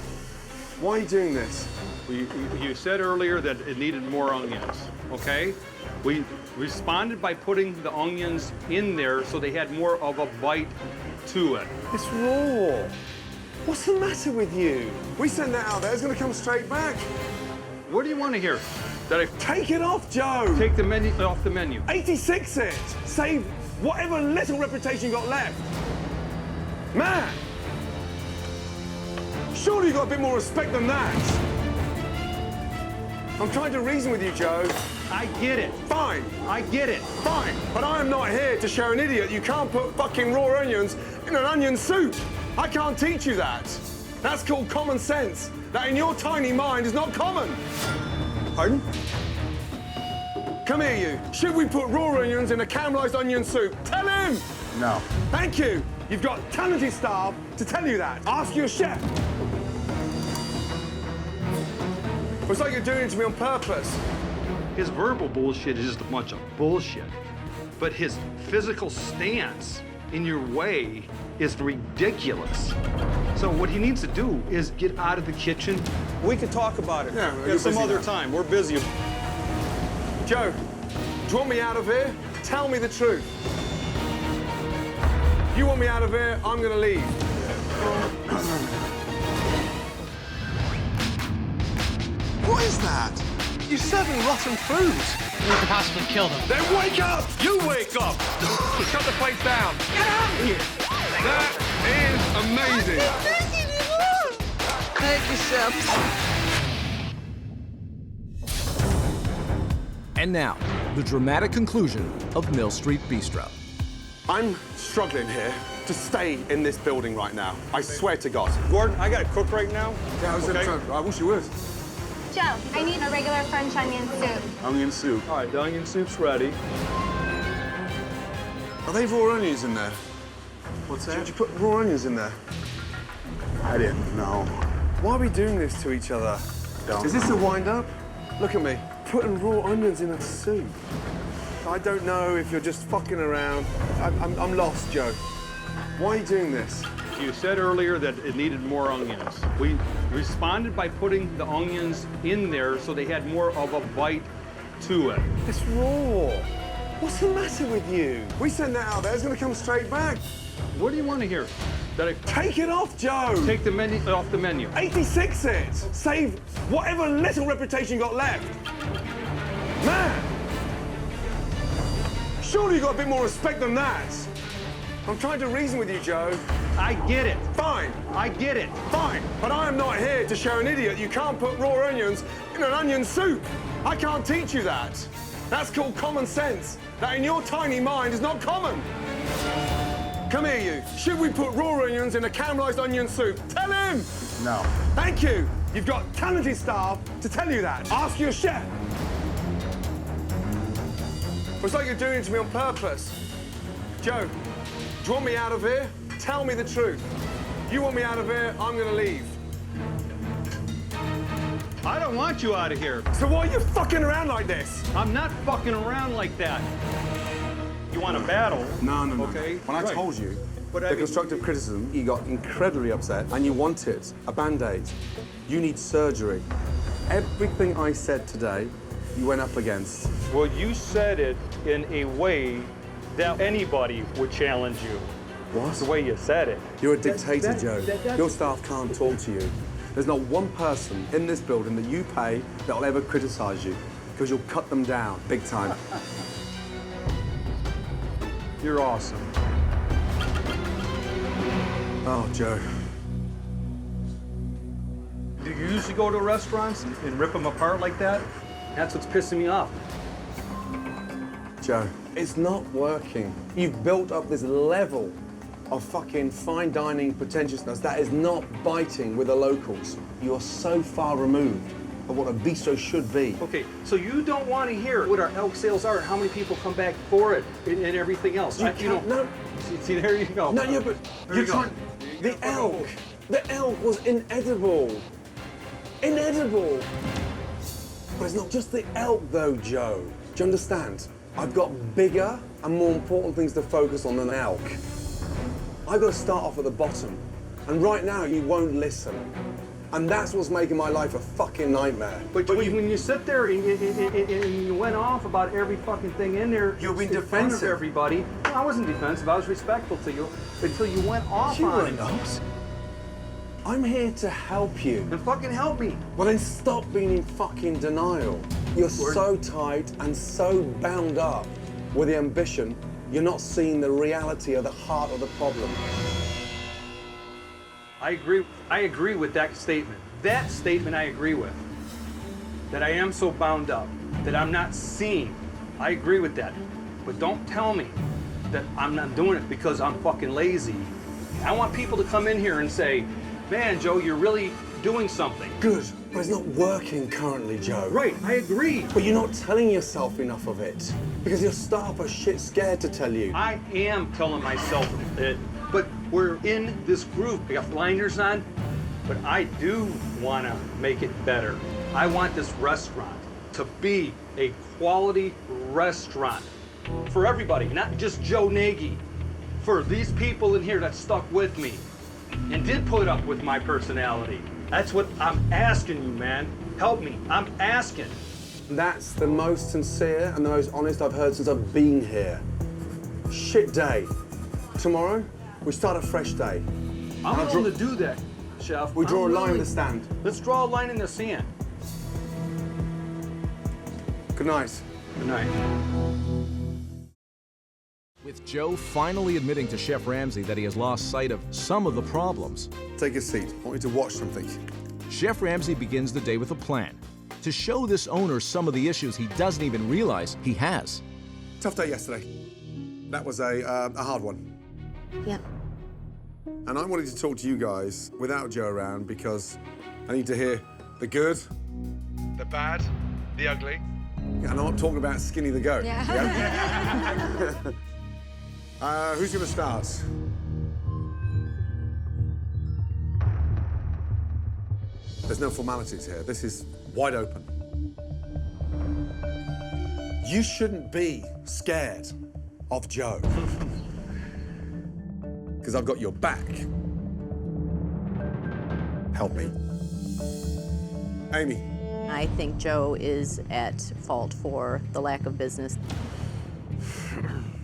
Why are you doing this? You said earlier that it needed more onions, okay? We responded by putting the onions in there so they had more of a bite to it. It's raw. What's the matter with you? We send that out there, it's gonna come straight back. What do you want to hear? That I take it off, Joe. Take the menu off the menu. 86 it. Save whatever little reputation you got left. Man! Surely you got a bit more respect than that. I'm trying to reason with you, Joe. I get it. Fine. I get it. Fine. But I am not here to show an idiot you can't put fucking raw onions in an onion soup. I can't teach you that. That's called common sense. That in your tiny mind is not common. Pardon? Come here, you. Should we put raw onions in a caramelized onion soup? Tell him! No. Thank you. You've got talented staff to tell you that. Ask your chef. It's like you're doing it to me on purpose. His verbal bullshit is just a bunch of bullshit. But his physical stance in your way is ridiculous. So what he needs to do is get out of the kitchen. We can talk about it at some other time. We're busy. Joe, do you want me out of here? Tell me the truth. You want me out of here, I'm gonna leave. What is that? You're serving rotten fruit. We could possibly kill them. Then wake up! You wake up! Shut the place down. Get out of here! That is amazing. Thank you, chef. And now, the dramatic conclusion of Mill Street Bistro. I'm struggling here to stay in this building right now. I swear to God. Gordon, I gotta cook right now. Yeah, I wish you would. Joe, I need a regular French onion soup. Onion soup. All right, the onion soup's ready. Are they raw onions in there? What's that? Did you put raw onions in there? I didn't know. Why are we doing this to each other? Is this a wind-up? Look at me, putting raw onions in a soup. I don't know if you're just fucking around. I'm lost, Joe. Why are you doing this? You said earlier that it needed more onions. We responded by putting the onions in there so they had more of a bite to it. It's raw. What's the matter with you? We send that out there, it's gonna come straight back. What do you want to hear? That I take it off, Joe. Take the menu off the menu. 86 it. Save whatever little reputation you got left. Man! Surely you got a bit more respect than that. I'm trying to reason with you, Joe. I get it. Fine. I get it. Fine. But I am not here to show an idiot you can't put raw onions in an onion soup. I can't teach you that. That's called common sense. That in your tiny mind is not common. Come here, you. Should we put raw onions in a caramelized onion soup? Tell him! No. Thank you. You've got talented staff to tell you that. Ask your chef. It's like you're doing it to me on purpose. Joe, do you want me out of here? Tell me the truth. You want me out of here, I'm gonna leave. I don't want you out of here. So why are you fucking around like this? I'm not fucking around like that. You want a battle? No. Okay. When I told you the constructive criticism, you got incredibly upset and you wanted a Band-Aid. You need surgery. Everything I said today, you went up against. Well, you said it in a way that anybody would challenge you. What? The way you said it. You're a dictator, Joe. Your staff can't talk to you. There's not one person in this building that you pay that will ever criticize you, because you'll cut them down big time. You're awesome. Oh, Joe. Do you usually go to restaurants and rip them apart like that? That's what's pissing me off. Joe, it's not working. You've built up this level of fucking fine dining pretentiousness that is not biting with the locals. You are so far removed of what a bistro should be. Okay, so you don't want to hear what our elk sales are and how many people come back for it and everything else. You can't, no. See, there you go. No, yeah, but you're trying. The elk was inedible. Inedible. But it's not just the elk, though, Joe. Do you understand? I've got bigger and more important things to focus on than elk. I've got to start off at the bottom. And right now, you won't listen. And that's what's making my life a fucking nightmare. But when you sit there and you went off about every fucking thing in there, you've been defensive. defensive. Front of everybody. No, I wasn't defensive. I was respectful to you until you went off on it. I'm here to help you. Then fucking help me. Well, then stop being in fucking denial. You're so tight and so bound up with the ambition, you're not seeing the reality of the heart of the problem. I agree with that statement. That statement I agree with. That I am so bound up, that I'm not seeing. I agree with that. But don't tell me that I'm not doing it because I'm fucking lazy. I want people to come in here and say, man, Joe, you're really doing something. Good, but it's not working currently, Joe. Right, I agree. But you're not telling yourself enough of it because your staff are shit scared to tell you. I am telling myself it, but we're in this groove. I got blinders on, but I do want to make it better. I want this restaurant to be a quality restaurant for everybody, not just Joe Nagy. For these people in here that stuck with me and did put up with my personality. That's what I'm asking you, man. Help me. I'm asking. That's the most sincere and the most honest I've heard since I've been here. Shit day. Tomorrow, we start a fresh day. I'm willing to do that, Chef. We draw a line in the stand. Let's draw a line in the sand. Good night. Good night. With Joe finally admitting to Chef Ramsay that he has lost sight of some of the problems. Take a seat. I want you to watch something. Chef Ramsay begins the day with a plan to show this owner some of the issues he doesn't even realize he has. Tough day yesterday. That was a hard one. Yeah. And I wanted to talk to you guys without Joe around because I need to hear the good, the bad, the ugly. And I'm not talking about Skinny the goat. Yeah. Who's going to start? There's no formalities here. This is wide open. You shouldn't be scared of Joe. Because I've got your back. Help me. Amy. I think Joe is at fault for the lack of business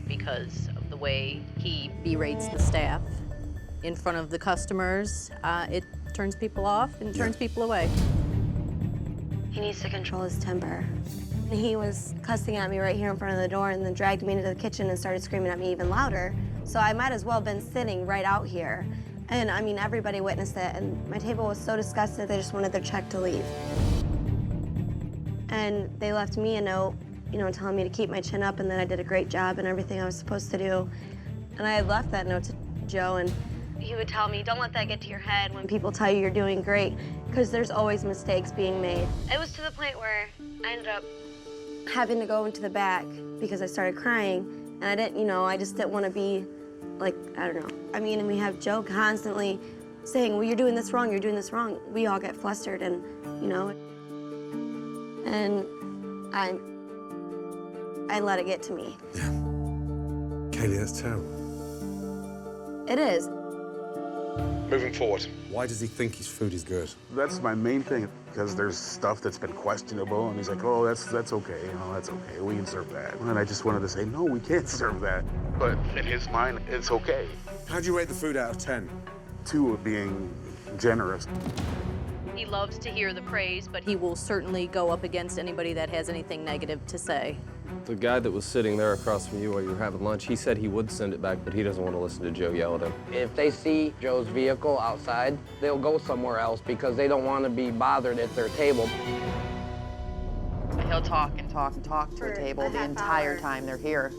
because of the way he berates the staff in front of the customers. It turns people off and turns people away. He needs to control his temper. He was cussing at me right here in front of the door and then dragged me into the kitchen and started screaming at me even louder. So I might as well have been sitting right out here. And I mean, everybody witnessed it, and my table was so disgusted, they just wanted their check to leave. And they left me a note, you know, telling me to keep my chin up and that I did a great job and everything I was supposed to do. And I had left that note to Joe, and he would tell me, don't let that get to your head when people tell you you're doing great, because there's always mistakes being made. It was to the point where I ended up having to go into the back because I started crying, and I didn't, you know, I just didn't want to be like, I don't know. I mean, and we have Joe constantly saying, well, you're doing this wrong, you're doing this wrong. We all get flustered and, you know, and I let it get to me. Yeah. Kaylee, that's terrible. It is. Moving forward. Why does he think his food is good? That's my main thing, because there's stuff that's been questionable, and he's like, oh, that's okay, you know, that's okay, we can serve that. And I just wanted to say, no, we can't serve that. But in his mind, it's okay. How'd you rate the food out of 10? 2 of being generous. He loves to hear the praise, but he will certainly go up against anybody that has anything negative to say. The guy that was sitting there across from you while you were having lunch, he said he would send it back, but he doesn't want to listen to Joe yell at him. If they see Joe's vehicle outside, they'll go somewhere else because they don't want to be bothered at their table. He'll talk and talk and talk to the table the entire time they're here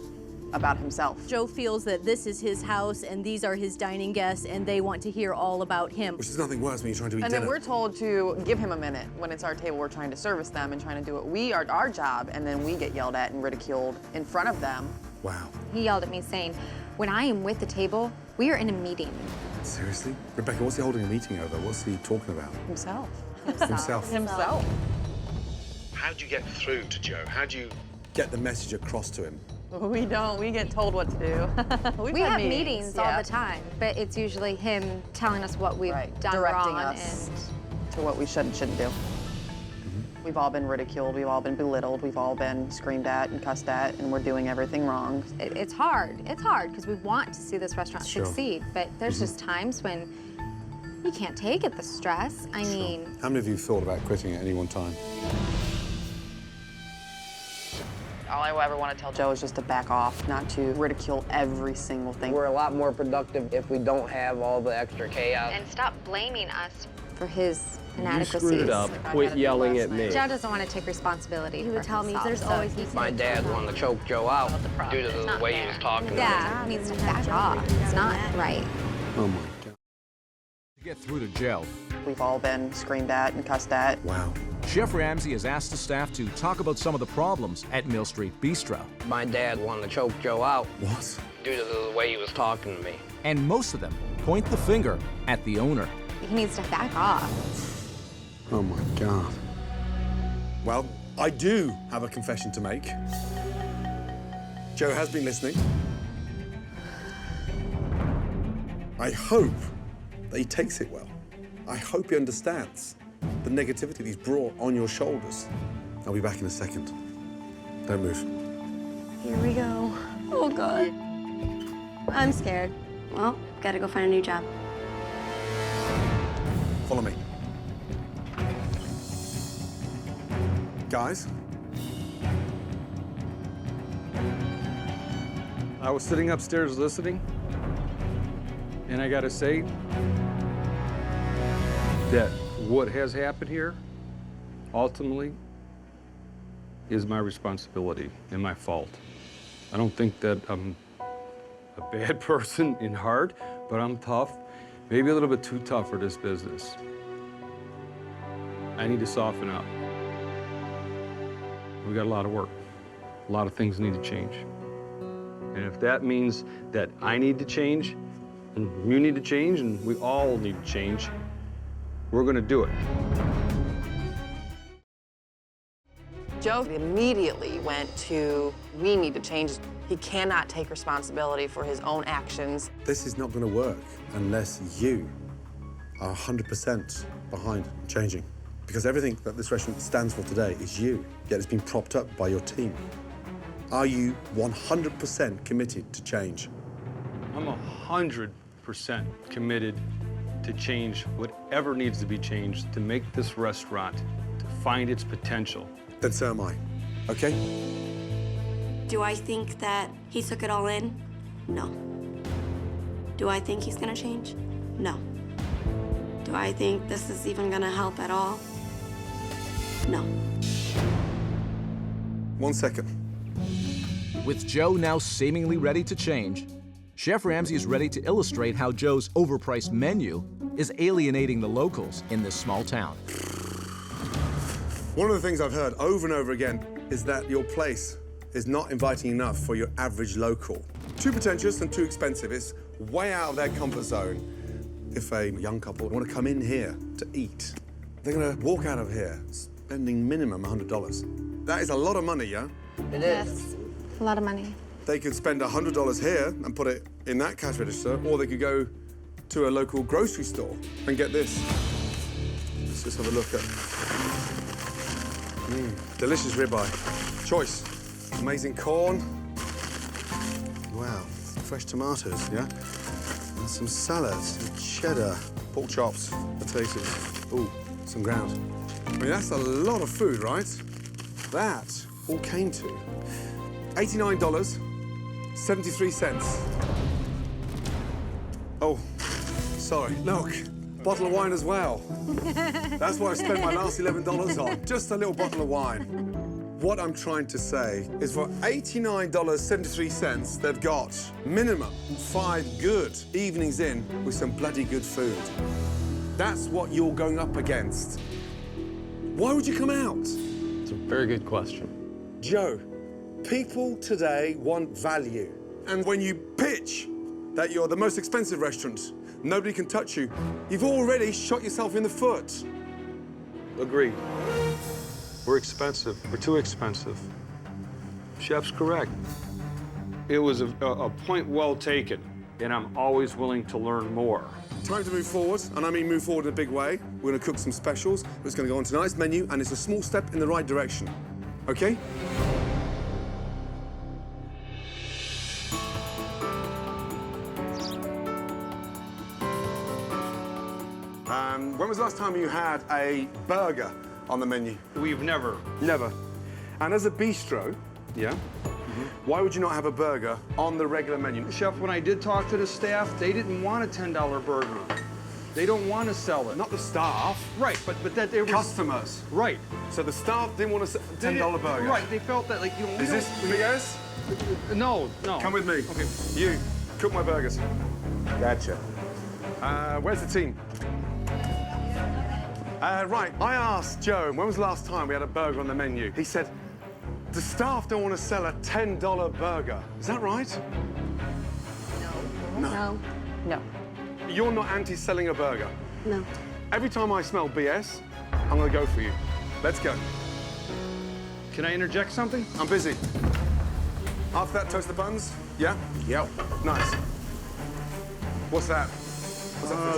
about himself. Joe feels that this is his house and these are his dining guests and they want to hear all about him. Which is nothing worse when you're trying to eat And dinner. then we're told to give him a minute when it's our table. We're trying to service them and trying to do what we are our job, and then we get yelled at and ridiculed in front of them. Wow. He yelled at me saying, when I am with the table, we are in a meeting. Seriously? Rebecca, what's he holding a meeting over? What's he talking about? Himself. Himself. How'd you get through to Joe? How'd you get the message across to him? We don't. We get told what to do. We have meetings all the time, but it's usually him telling us what we've done directing wrong us and to what we should and shouldn't do. We've all been ridiculed. We've all been belittled. We've all been screamed at and cussed at, and we're doing everything wrong. it's hard. It's hard because we want to see this restaurant Sure. succeed, but there's just times when you can't take it, the stress. I mean, How many of you thought about quitting at any one time? All I ever want to tell Joe is just to back off, not to ridicule every single thing. We're a lot more productive if we don't have all the extra chaos. and stop blaming us for his You inadequacies. screwed it up. Quit yelling at me. Joe doesn't want to take responsibility. He would tell me there's so always he's My dad wanted to choke Joe out due to the way he was talking to me. Yeah, he needs to back off. It's not right. Oh my God. To get through to Joe, We've all been screamed at and cussed at. Wow. Chef Ramsay has asked the staff to talk about some of the problems at Mill Street Bistro. My dad wanted to choke Joe out What? due to the way he was talking to me. And most of them point the finger at the owner. He needs to back off. Oh my God. Well, I do have a confession to make. Joe has been listening. I hope that he takes it well. I hope he understands the negativity he's brought on your shoulders. I'll be back in a second. Don't move. Here we go. Oh, God. I'm scared. Well, gotta go find a new job. Follow me. Guys, I was sitting upstairs listening, and I gotta say that what has happened here ultimately is my responsibility and my fault. I don't think that I'm a bad person in heart, but I'm tough, maybe a little bit too tough for this business. I need to soften up. We got a lot of work. A lot of things need to change. And if that means that I need to change, and you need to change, and we all need to change, we're gonna do it. Joe immediately went to, we need to change. He cannot take responsibility for his own actions. this is not going to work unless you are 100% behind changing. Because everything that this restaurant stands for today is you, yet it's been propped up by your team. Are you 100% committed to change? I'm 100% committed to change whatever needs to be changed to make this restaurant, to find its potential. Then so am I, okay? Do I think that he took it all in? No. Do I think he's gonna change? No. Do I think this is even gonna help at all? No. 1 second. With Joe now seemingly ready to change, Chef Ramsay is ready to illustrate how Joe's overpriced menu is alienating the locals in this small town. One of the things I've heard over and over again is that your place is not inviting enough for your average local. Too pretentious and too expensive. It's way out of their comfort zone. If a young couple want to come in here to eat, they're going to walk out of here spending minimum $100. That is a lot of money, yeah? It is. A lot of money. They could spend $100 here and put it in that cash register, or they could go to a local grocery store and get this. Let's just have a look at delicious ribeye. Choice. Amazing corn. Wow, fresh tomatoes, yeah? And some salads, some cheddar, pork chops, potatoes. Ooh, some ground. I mean, that's a lot of food, right? That all came to $89.73. Oh, sorry, look, bottle of wine as well. That's what I spent my last $11 on, just a little bottle of wine. What I'm trying to say is for $89.73, they've got minimum 5 good evenings in with some bloody good food. That's what you're going up against. Why would you come out? It's a very good question. Joe, people today want value. And when you pitch that you're the most expensive restaurant, nobody can touch you, you've already shot yourself in the foot. Agreed. We're expensive. We're too expensive. Chef's correct. It was a point well taken, and I'm always willing to learn more. Time to move forward, and I mean move forward in a big way. We're gonna cook some specials. It's gonna go on tonight's menu, and it's a small step in the right direction. Okay? When was the last time you had a burger on the menu? We've never. Never. And as a bistro, yeah, why would you not have a burger on the regular menu? Chef, when I did talk to the staff, they didn't want a $10 burger. They don't want to sell it. Not the staff. Right, but that they were... Customers. Right. So the staff didn't want a $10 burger. Right, they felt that, like, you know... Is this BS? No, no. Come with me. Okay. You, cook my burgers. Gotcha. Where's the team? Right, I asked Joe, when was the last time we had a burger on the menu? He said, the staff don't want to sell a $10 burger. Is that right? No. No. No. You're not anti-selling a burger? No. Every time I smell BS, I'm going to go for you. Let's go. Can I interject something? I'm busy. After that, toast the buns? Yeah? Yep. Nice. What's that?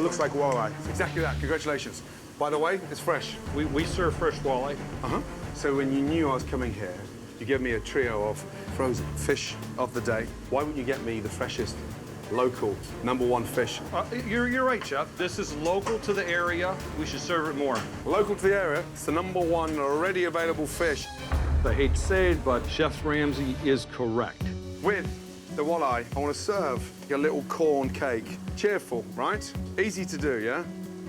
Looks like walleye. Exactly that. Congratulations. By the way, it's fresh. We serve fresh walleye. Uh-huh. So when you knew I was coming here, you gave me a trio of frozen fish of the day. Why wouldn't you get me the freshest, local, #1 fish? You're right, Chef. This is local to the area. We should serve it more. Local to the area, it's the #1 already available fish. I hate to say it, but Chef Ramsay is correct. With the walleye, I want to serve your little corn cake. Cheerful, right? Easy to do, yeah?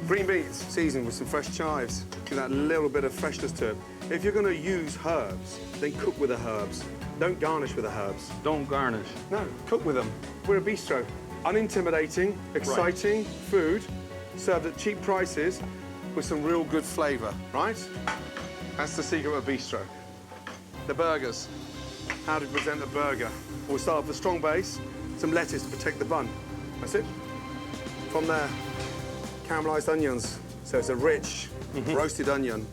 Green beans, seasoned with some fresh chives. Give that little bit of freshness to it. If you're going to use herbs, then cook with the herbs. Don't garnish with the herbs. Don't garnish. No, cook with them. We're a bistro. Unintimidating, exciting food served at cheap prices with some real good flavor, right? That's the secret of a bistro. The burgers. How to present a burger. We'll start off with a strong base, some lettuce to protect the bun. That's it. From there, caramelized onions. So it's a rich, roasted onion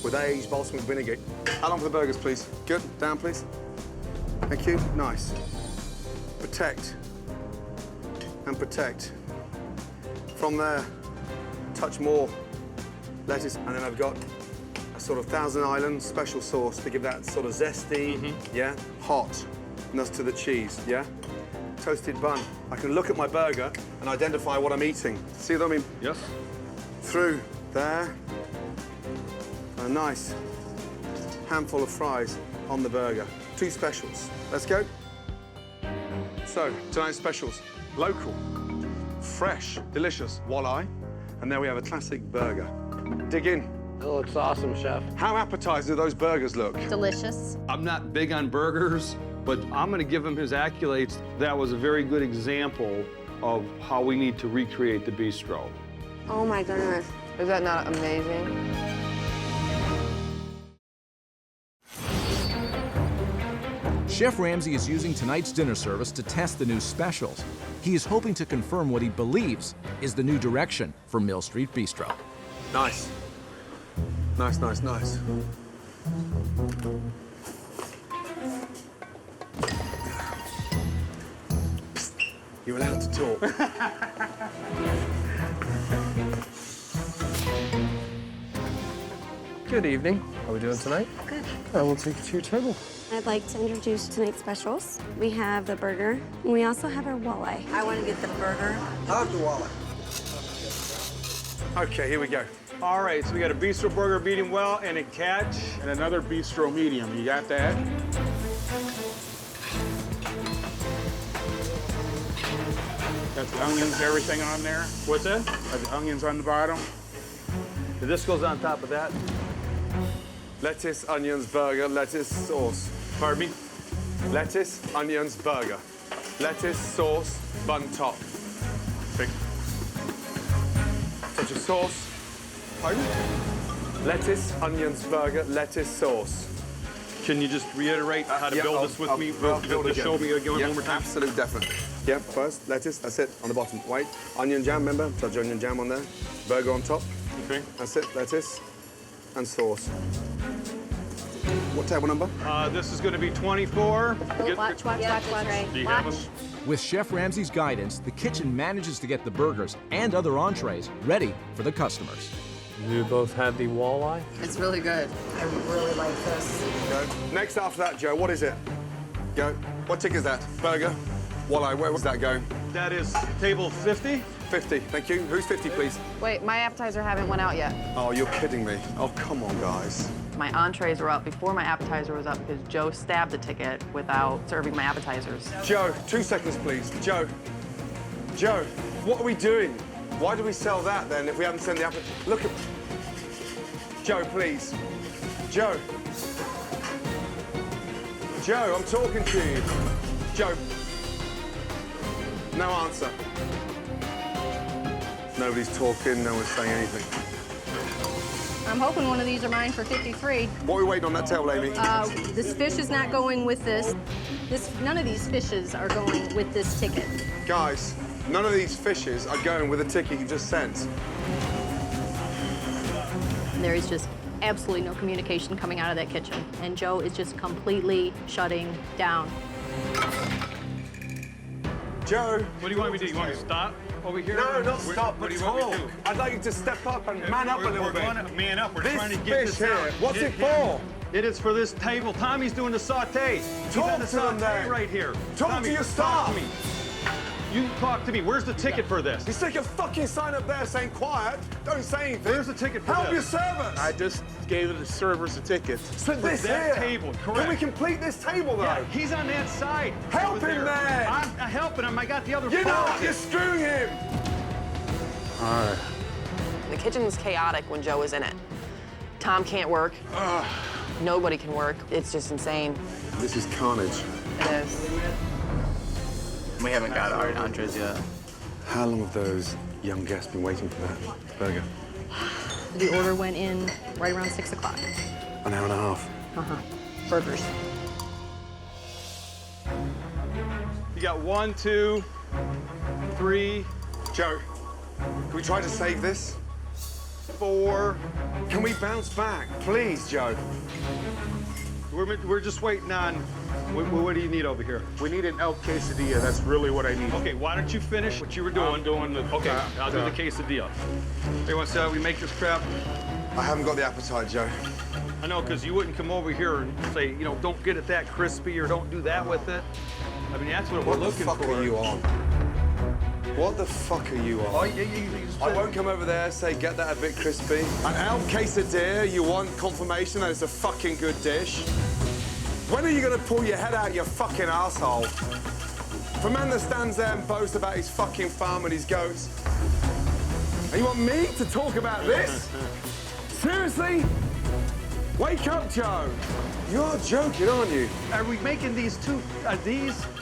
with aged balsamic vinegar. How long for the burgers, please? Good. Down, please. Thank you. Nice. Protect. And protect. From there, touch more lettuce. And then I've got a sort of Thousand Island special sauce to give that sort of zesty, yeah, hot nuts to the cheese, yeah? Toasted bun. I can look at my burger and identify what I'm eating. See what I mean? Yes. Through there. A nice handful of fries on the burger. 2 specials. Let's go. So, tonight's specials. Local, fresh, delicious walleye. And there we have a classic burger. Dig in. It looks awesome, Chef. How appetizing do those burgers look? Delicious. I'm not big on burgers, but I'm going to give him his accolades. That was a very good example of how we need to recreate the bistro. Oh my goodness. Is that not amazing? Chef Ramsay is using tonight's dinner service to test the new specials. He is hoping to confirm what he believes is the new direction for Mill Street Bistro. Nice. Nice, nice, nice. You're allowed to talk. Good evening. How are we doing tonight? Good. I will take you to your table. I'd like to introduce tonight's specials. We have the burger, and we also have our walleye. I want to get the burger. I'll have the walleye. Okay, here we go. All right, so we got a bistro burger medium well and a catch. And another bistro medium. You got that? That's the onions, everything on there? What's that? Are the onions on the bottom? This goes on top of that. Lettuce, onions, burger, lettuce, sauce. Pardon me? Lettuce, onions, burger. Lettuce, sauce, bun top. Touch of sauce. Pardon? Lettuce, onions, burger, lettuce, sauce. Can you just reiterate how to build this with me? Build Show me again one more time. Absolute, definitely. Yeah, first, lettuce, that's it, on the bottom. Wait, onion jam, remember? Touch onion jam on there. Burger on top. Okay. That's it, lettuce and sauce. What table number? This is going to be 24. Watch. Do you have them? With Chef Ramsay's guidance, the kitchen manages to get the burgers and other entrees ready for the customers. You both had the walleye? It's really good. I really like this. Go. Next after that, Joe, what is it? Go. What tick is that? Burger? Walleye, where was that going? That is table 50. 50, thank you. Who's 50, please? Wait, my appetizer haven't went out yet. Oh, you're kidding me. Oh, come on, guys. My entrees were up before my appetizer was up because Joe stabbed the ticket without serving my appetizers. Joe, 2 seconds, please. Joe, what are we doing? Why do we sell that, then, if we haven't sent the appetizer? Look at... Joe, please. Joe, I'm talking to you. Joe. No answer. Nobody's talking, no one's saying anything. I'm hoping one of these are mine for 53. What are we waiting on that table, Amy? This fish is not going with this. None of these fishes are going with this ticket. Guys, none of these fishes are going with the ticket you just sent. There is just absolutely no communication coming out of that kitchen, and Joe is just completely shutting down. Joe. What do you want me to do? You want me to stop over here? No, not stop, what but do you want me to talk. do? I'd like you to step up and man up a little bit. We're going to man up. We're This trying to get fish this out. here, what's Get it him. for? It is for this table. Tommy's doing the saute. He's Talk on the to them, saute then. right here. Talk Tommy, to your talk staff. to me. You talk to me. Where's the ticket for this? You stick a fucking sign up there saying quiet. Don't say anything. Where's the ticket for Help this? your servants. I just gave the servers a ticket. So For this that here. table, correct. Can we complete this table, though? Yeah, he's on that side. Help over him, there. man. I'm helping him. I got the other You're not. part. You're screwing him. All right. The kitchen was chaotic when Joe was in it. Tom can't work. Nobody can work. It's just insane. This is carnage. It is. We haven't got our entrees yet. How long have those young guests been waiting for that burger? The order went in right around 6 o'clock. An hour and a half. Burgers. You got 1, 2, 3, Joe, can we try to save this? 4. Can we bounce back? Please, Joe. We're just waiting on. What do you need over here? We need an elk quesadilla. That's really what I need. Okay, why don't you finish what you were doing? I'm doing the... Okay, I'll do the quesadilla. Hey, what's up? We make this crap. I haven't got the appetite, Joe. I know, because you wouldn't come over here and say, you know, don't get it that crispy or don't do that with it. I mean, that's what we're looking for. What the fuck are you on? What the fuck are you on? Oh, I won't come over there, say, get that a bit crispy. An elk quesadilla, you want confirmation that it's a fucking good dish? When are you gonna pull your head out your fucking asshole? If a man that stands there and boasts about his fucking farm and his goats, and you want me to talk about this? Seriously? Wake up, Joe. You're joking, aren't you? Are we making these two,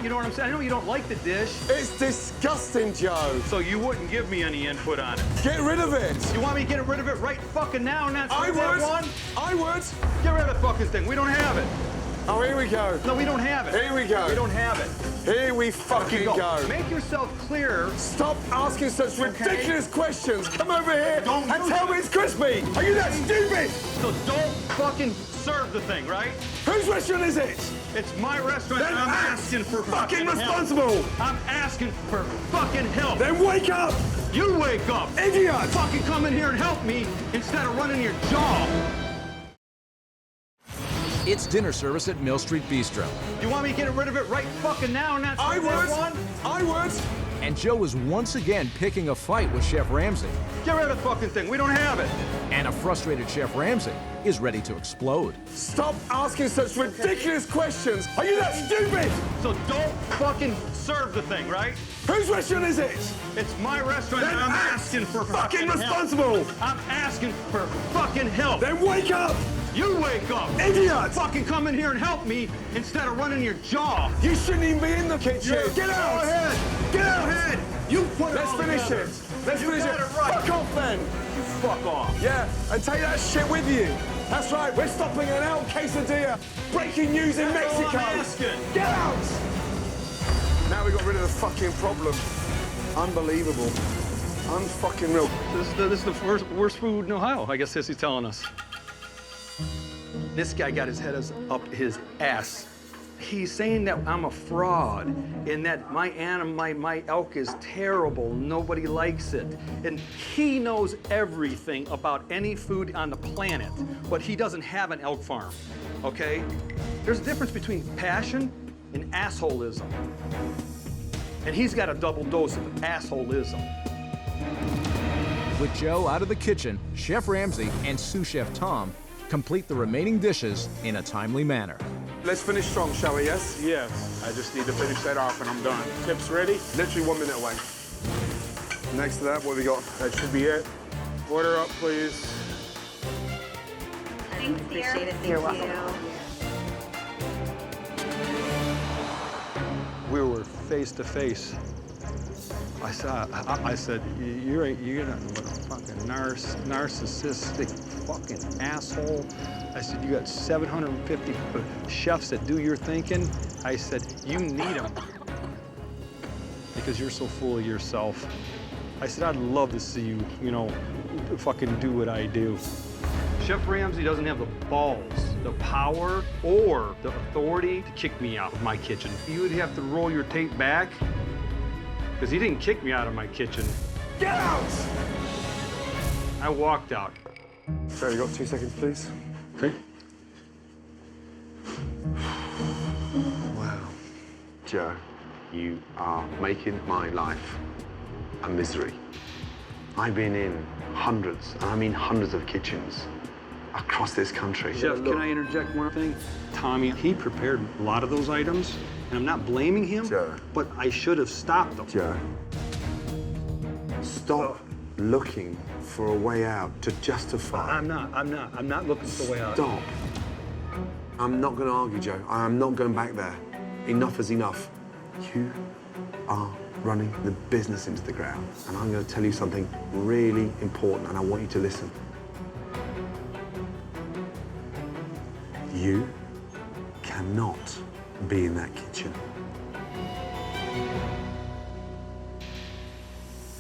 you know what I'm saying? I know you don't like the dish. It's disgusting, Joe. So you wouldn't give me any input on it. Get rid of it. You want me to get rid of it right fucking now and not I serve that would. one? I would. Get rid of the fucking thing. We don't have it. Oh, here we go. No, we don't have it. Here we go. We don't have it. Here we fucking go. Make yourself clear. Stop asking such ridiculous questions. Come over here Don't and do tell that. me it's crispy. Are you that stupid? So don't fucking serve the thing, right? Whose restaurant is it? It's my restaurant Then and I'm act asking for fucking help. responsible. I'm asking for fucking help. Then wake up. You wake up. Idiot. Fucking come in here and help me instead of running your jaw. It's dinner service at Mill Street Bistro. You want me to get rid of it right fucking now and not I serve that would. one? I would. And Joe is once again picking a fight with Chef Ramsay. Get rid of the fucking thing. We don't have it. And a frustrated Chef Ramsay is ready to explode. Stop asking such ridiculous questions. Are you that stupid? So don't fucking serve the thing, right? Whose restaurant is it? It's my restaurant, and I'm asking for fucking help. responsible. I'm asking for fucking help. Then wake up. You wake up. Idiot. Fucking come in here and help me instead of running your jaw. You shouldn't even be in the kitchen. Get out. Go ahead. Get out. Go ahead. You put it Let's all finish together. it. Let's You finish got it. it right. Fuck off then. You fuck off. Yeah, and take that shit with you. That's right, we're stopping an El Quesadilla. Breaking news in That's all Mexico. I'm asking. Get out! Now we got rid of the fucking problem. Unbelievable. Unfucking real. This is the worst food in Ohio, I guess, as he's telling us. This guy got his head up his ass. He's saying that I'm a fraud and that my elk is terrible. Nobody likes it. And he knows everything about any food on the planet, but he doesn't have an elk farm, okay? There's a difference between passion and assholeism. And he's got a double dose of assholeism. With Joe out of the kitchen, Chef Ramsay and sous chef Tom complete the remaining dishes in a timely manner. Let's finish strong, shall we, yes? Yes. I just need to finish that off and I'm done. Tips ready? Literally 1 minute away. Next to that, what have we got? That should be it. Order up, please. Thanks, dear. Appreciate it. You're welcome. We were face to face. I said, you're nothing but a fucking narcissistic fucking asshole. I said, you got 750 chefs that do your thinking. I said, you need them because you're so full of yourself. I said, I'd love to see you, fucking do what I do. Chef Ramsay doesn't have the balls, the power, or the authority to kick me out of my kitchen. You would have to roll your tape back because he didn't kick me out of my kitchen. Get out! I walked out. Sorry, you got 2 seconds, please? Okay. Wow. Joe, you are making my life a misery. I've been in hundreds, and I mean hundreds of kitchens across this country. Chef, can I interject one thing? Tommy, he prepared a lot of those items, and I'm not blaming him, Joe. but I should have stopped them. Joe, stop looking for a way out to justify. I'm not looking for a way out. Stop. I'm not going to argue, Joe. I'm not going back there. Enough is enough. You are running the business into the ground, and I'm going to tell you something really important, and I want you to listen. You cannot be in that kitchen.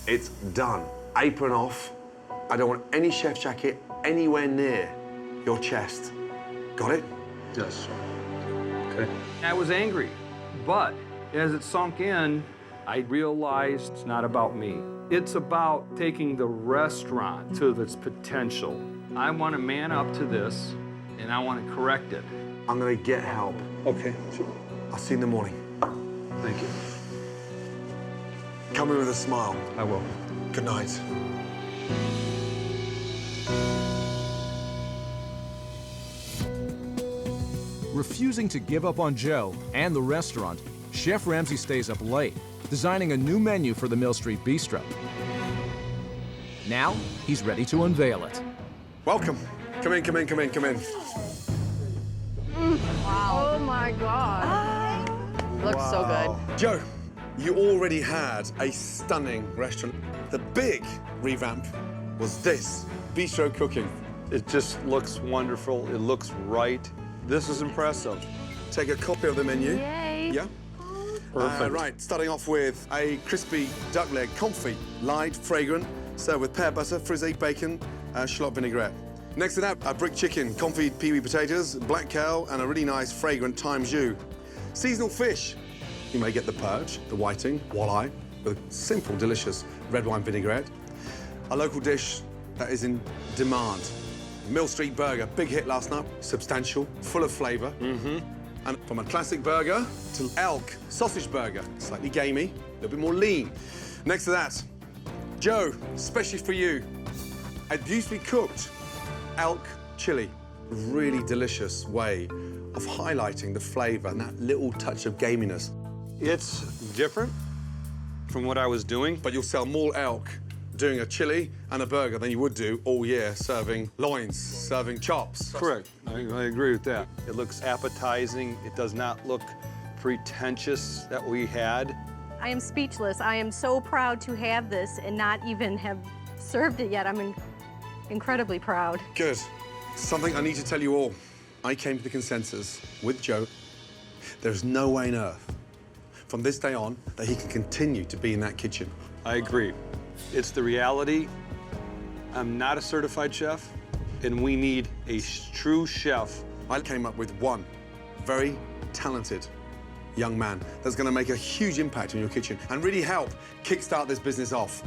It's done. Apron off. I don't want any chef jacket anywhere near your chest. Got it? Yes. Okay. I was angry, but as it sunk in, I realized it's not about me. It's about taking the restaurant to its potential. I want to man up to this, and I want to correct it. I'm going to get help. Okay. I'll see you in the morning. Thank you. Come in with a smile. I will. Good night. Refusing to give up on Joe and the restaurant, Chef Ramsay stays up late, designing a new menu for the Mill Street Bistro. Now, he's ready to unveil it. Welcome. Come in, come in, come in, come in. Wow. Oh my God. Looks so good. Joe, you already had a stunning restaurant. The big revamp was this, bistro cooking. It just looks wonderful. It looks right. This is impressive. Take a copy of the menu. Yay. Yeah. Perfect. Right, starting off with a crispy duck leg confit, light, fragrant, served with pear butter, frisee, bacon, shallot vinaigrette. Next to that, a brick chicken, confit peewee potatoes, black cow, and a really nice, fragrant thyme jus. Seasonal fish. You may get the perch, the whiting, walleye, with simple, delicious red wine vinaigrette. A local dish that is in demand. Mill Street burger, big hit last night, substantial, full of flavour. And from a classic burger to elk sausage burger, slightly gamey, a little bit more lean. Next to that, Joe, especially for you, a beautifully cooked elk chili. A really delicious way of highlighting the flavor and that little touch of gaminess. It's different from what I was doing. But you'll sell more elk doing a chili and a burger than you would do all year serving loins, serving chops. Correct. I agree with that. It looks appetizing. It does not look pretentious that we had. I am speechless. I am so proud to have this and not even have served it yet. I'm incredibly proud. Good. Something I need to tell you all. I came to the consensus with Joe. There's no way on earth, from this day on, that he can continue to be in that kitchen. I agree. It's the reality. I'm not a certified chef, and we need a true chef. I came up with one very talented young man that's going to make a huge impact on your kitchen and really help kickstart this business off.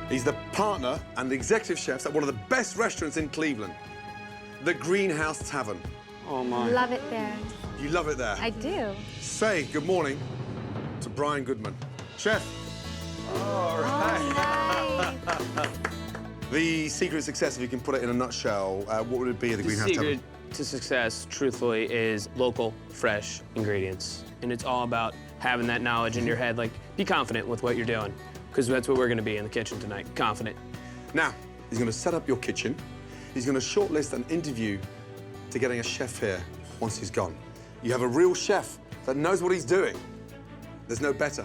He's the partner and the executive chef at one of the best restaurants in Cleveland, the Greenhouse Tavern. Oh, my. Love it there. You love it there? I do. Say good morning to Brian Goodman. Chef. All right. Oh, nice. The secret of success, if you can put it in a nutshell, what would it be at the Greenhouse Tavern? The secret to success, truthfully, is local, fresh ingredients. And it's all about having that knowledge in your head. Like, be confident with what you're doing, because that's what we're going to be in the kitchen tonight, confident. Now, he's going to set up your kitchen. He's going to shortlist an interview to getting a chef here once he's gone. You have a real chef that knows what he's doing. There's no better.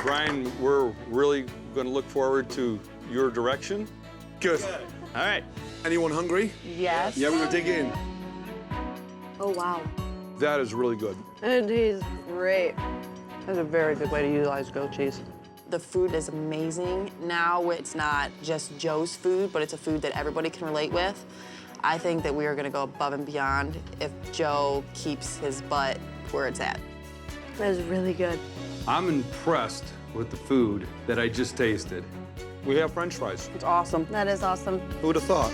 Brian, we're really going to look forward to your direction. Good. All right. Anyone hungry? Yes. Yeah, we're going to dig in. Oh, wow. That is really good. And he's great. That's a very good way to utilize goat cheese. The food is amazing. Now it's not just Joe's food, but it's a food that everybody can relate with. I think that we are going to go above and beyond if Joe keeps his butt where it's at. That was really good. I'm impressed with the food that I just tasted. We have French fries. It's awesome. That is awesome. Who would have thought?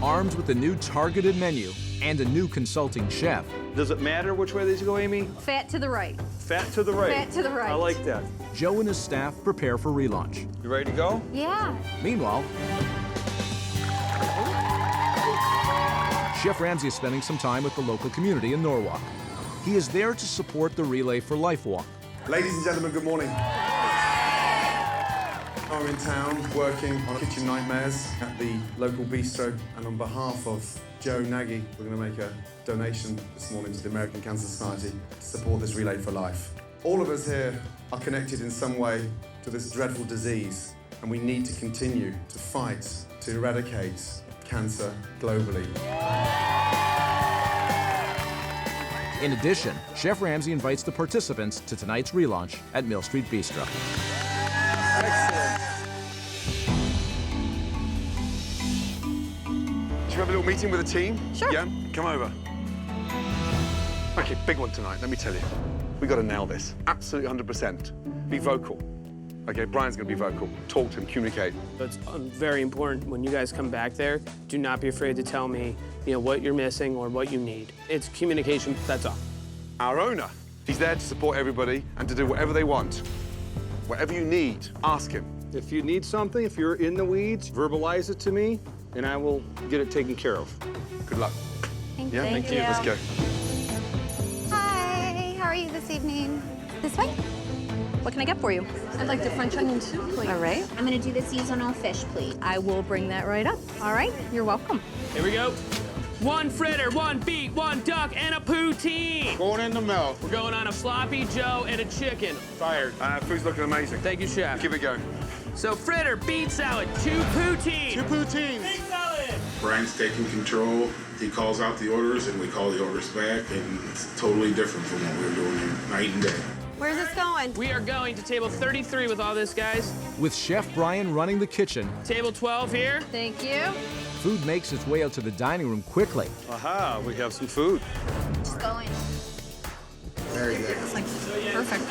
Armed with a new targeted menu and a new consulting chef. Does it matter which way these go, Amy? Fat to the right. Fat to the right. Fat to the right. I like that. Joe and his staff prepare for relaunch. You ready to go? Yeah. Meanwhile, Chef Ramsay is spending some time with the local community in Norwalk. He is there to support the Relay for Life walk. Ladies and gentlemen, good morning. I'm in town working on kitchen nightmares at the local bistro, and on behalf of Joe Nagy, we're going to make a donation this morning to the American Cancer Society to support this Relay for Life. All of us here are connected in some way to this dreadful disease, and we need to continue to fight to eradicate cancer globally. In addition, Chef Ramsay invites the participants to tonight's relaunch at Mill Street Bistro. Excellent. Should we have a little meeting with the team? Sure. Yeah, come over. Okay, big one tonight, let me tell you. We got to nail this. Absolutely 100%. Be vocal. Okay, Brian's going to be vocal. Talk to him, communicate. It's very important when you guys come back there, do not be afraid to tell me, what you're missing or what you need. It's communication, that's all. Our owner, he's there to support everybody and to do whatever they want. Whatever you need, ask him. If you need something, if you're in the weeds, verbalize it to me, and I will get it taken care of. Good luck. Thank Yeah, you. thank you. Let's go. Hi, how are you this evening? This way? What can I get for you? I'd like the French onion soup, please. All right. I'm gonna do the seasonal fish, please. I will bring that right up. All right, you're welcome. Here we go. 1 fritter, 1 beet, 1 duck, and a poutine. Going in the mouth. We're going on a sloppy Joe and a chicken. Fired. Food's looking amazing. Thank you, chef. Keep it going. So fritter, beet salad, 2 poutine. 2 poutines. Beet salad. Brian's taking control. He calls out the orders, and we call the orders back, and it's totally different from what we were doing here, night and day. Where's this going? We are going to table 33 with all this, guys. With Chef Brian running the kitchen, Table 12 here. Thank you. food makes its way out to the dining room quickly. Aha, we have some food. Just going. Very good. Perfect.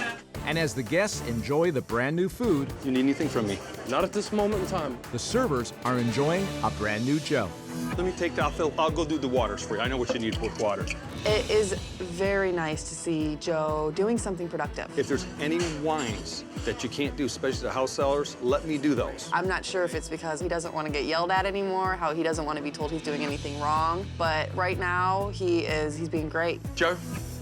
And as the guests enjoy the brand new food, You need anything from me? Not at this moment in time. the servers are enjoying a brand new Joe. Let me take that, Phil. I'll go do the waters for you. I know what you need with water. It is very nice to see Joe doing something productive. If there's any wines that you can't do, especially the house sellers, let me do those. I'm not sure if it's because he doesn't want to get yelled at anymore, how he doesn't want to be told he's doing anything wrong, but right now he's being great. Joe,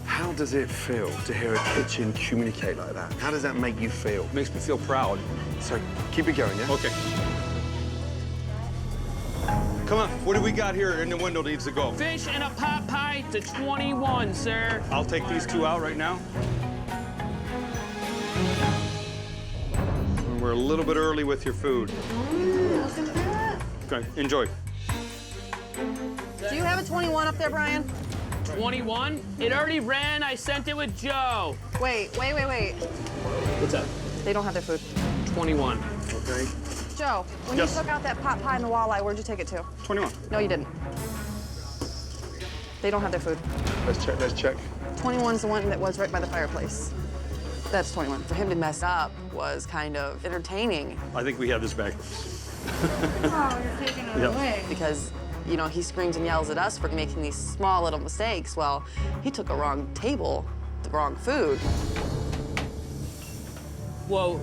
how does it feel to hear a kitchen communicate like that? How does that make you feel? Makes me feel proud. So keep it going, yeah? Okay. Come on, what do we got here in the window needs to go? Fish and a pot pie to 21, sir. I'll take these two out right now. And we're a little bit early with your food. Okay, enjoy. Do you have a 21 up there, Brian? 21? It already ran. I sent it with Joe. Wait. What's up? They don't have their food. 21. Okay. Joe, when Yes. you took out that pot pie and the walleye, where'd you take it to? 21. No, you didn't. They don't have their food. Let's check. 21's the one that was right by the fireplace. That's 21. For him to mess up was kind of entertaining. I think we have this backwards. Oh, you're taking it away. Because, you know, he screams and yells at us for making these small little mistakes. Well, he took a wrong table, the wrong food. Whoa,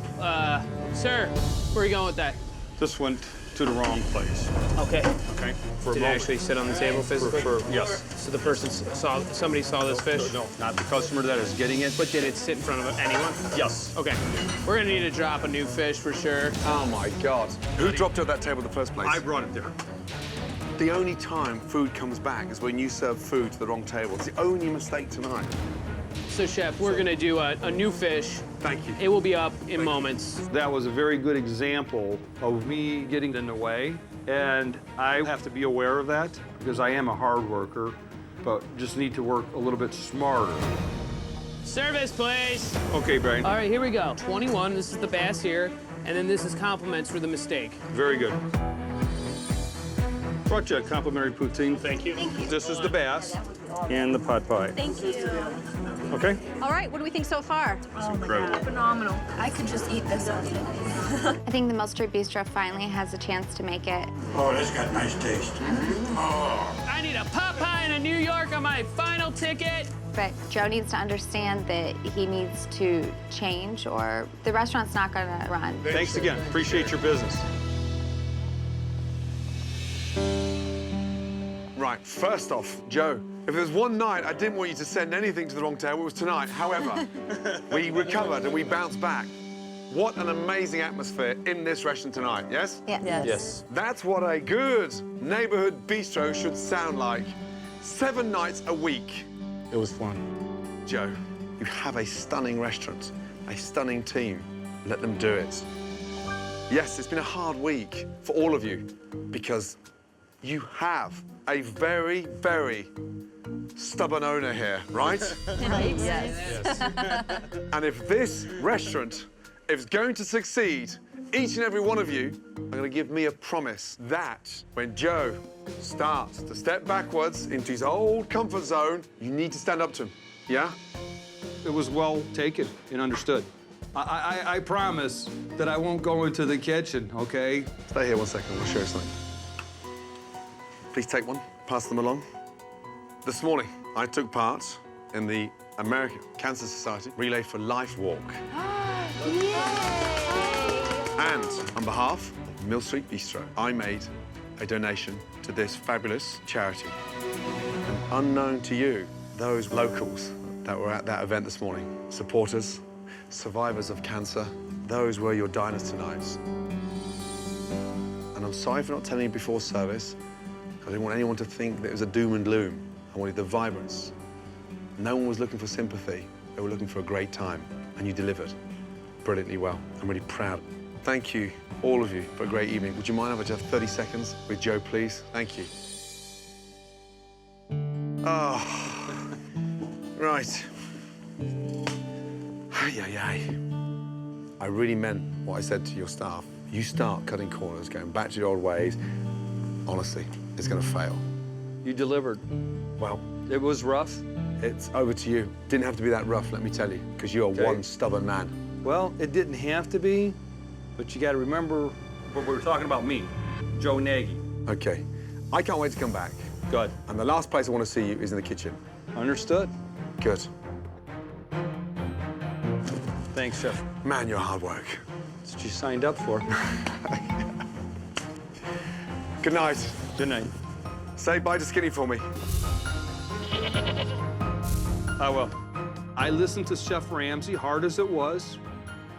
sir, where are you going with that? This went to the wrong place. Okay. Okay. For a Did it moment. actually sit on the table physically? Yes. So the person somebody saw this fish? No, not the customer that is getting it. But did it sit in front of anyone? Yes. Okay. We're gonna need to drop a new fish for sure. Oh my God. Who dropped it at that table in the first place? I brought it there. The only time food comes back is when you serve food to the wrong table. It's the only mistake tonight. So, Chef, we're gonna do a new fish. Thank you. It will be up in moments. That was a very good example of me getting in the way, and I have to be aware of that because I am a hard worker, but just need to work a little bit smarter. Service, please. Okay, Brian. All right, here we go. 21, this is the bass here, and then this is compliments for the mistake. Very good. Brought you a complimentary poutine. Thank you. This is the bass and the pot pie. Thank you. Okay? All right, what do we think so far? Oh incredible. my God, phenomenal. I could just eat this all day. I think the Mill Street Bistro finally has a chance to make it. Oh, that's got nice taste. Oh. I need a pot pie and a New York on my final ticket. But Joe needs to understand that he needs to change or the restaurant's not gonna run. Thanks again. Appreciate your business. Right, first off, Joe, if there's one night I didn't want you to send anything to the wrong table, it was tonight. However, we recovered and we bounced back. What an amazing atmosphere in this restaurant tonight, yes? Yeah. Yes. That's what a good neighborhood bistro should sound like. 7 nights a week. It was fun. Joe, you have a stunning restaurant, a stunning team. Let them do it. Yes, it's been a hard week for all of you because you have a very, very stubborn owner here, right? Yes. And if this restaurant is going to succeed, each and every one of you are going to give me a promise that when Joe starts to step backwards into his old comfort zone, you need to stand up to him, yeah? It was well taken and understood. I promise that I won't go into the kitchen, okay? Stay here 1 second, I'll show you something. Please take one, pass them along. This morning, I took part in the American Cancer Society Relay for Life Walk. And on behalf of Mill Street Bistro, I made a donation to this fabulous charity. And unknown to you, those locals that were at that event this morning, supporters, survivors of cancer, those were your diners tonight. And I'm sorry for not telling you before service, because I didn't want anyone to think that it was a doom and gloom. I wanted the vibrance. No one was looking for sympathy. They were looking for a great time, and you delivered brilliantly well. I'm really proud. Thank you, all of you, for a great evening. Would you mind if I just have 30 seconds with Joe, please? Thank you. Oh, right. I really meant what I said to your staff. You start cutting corners, going back to your old ways, honestly, it's going to fail. You delivered. Well, it was rough, it's over to you. Didn't have to be that rough, let me tell you, because you're one stubborn man. Well, it didn't have to be, but you got to remember what we were talking about me, Joe Naggie. Okay. I can't wait to come back. Good. And the last place I want to see you is in the kitchen. Understood. Good. Thanks, Chef. Man, you're hard work. That's what you signed up for. Good night. Good night. Say bye to Skinny for me. I will. I listened to Chef Ramsay, hard as it was,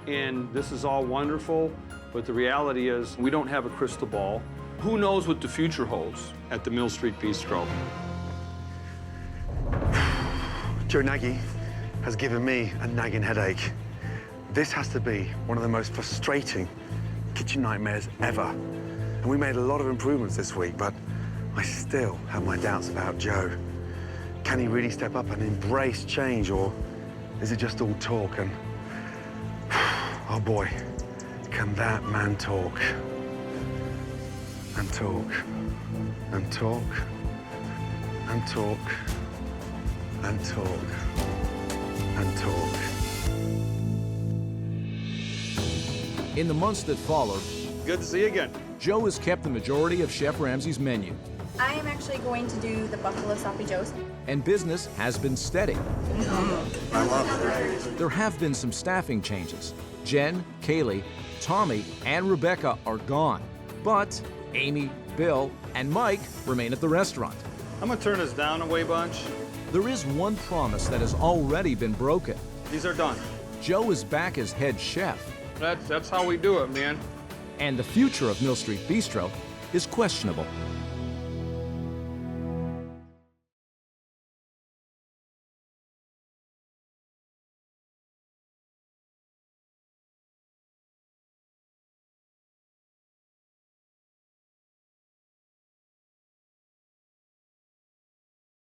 and this is all wonderful, but the reality is we don't have a crystal ball. Who knows what the future holds at the Mill Street Bistro? Joe Nagy has given me a nagging headache. This has to be one of the most frustrating kitchen nightmares ever. And we made a lot of improvements this week, but I still have my doubts about Joe. Can he really step up and embrace change, or is it just all talk? And oh boy, can that man talk and talk and talk and talk and talk and talk. In the months that followed, good to see you again. Joe has kept the majority of Chef Ramsay's menu, I am actually going to do the Buffalo Sloppy Joes. and business has been steady. I love it. There have been some staffing changes. Jen, Kaylee, Tommy, and Rebecca are gone, but Amy, Bill, and Mike remain at the restaurant. I'm gonna turn this down a way bunch. There is one promise that has already been broken. These are done. Joe is back as head chef, That's how we do it, man. and the future of Mill Street Bistro is questionable.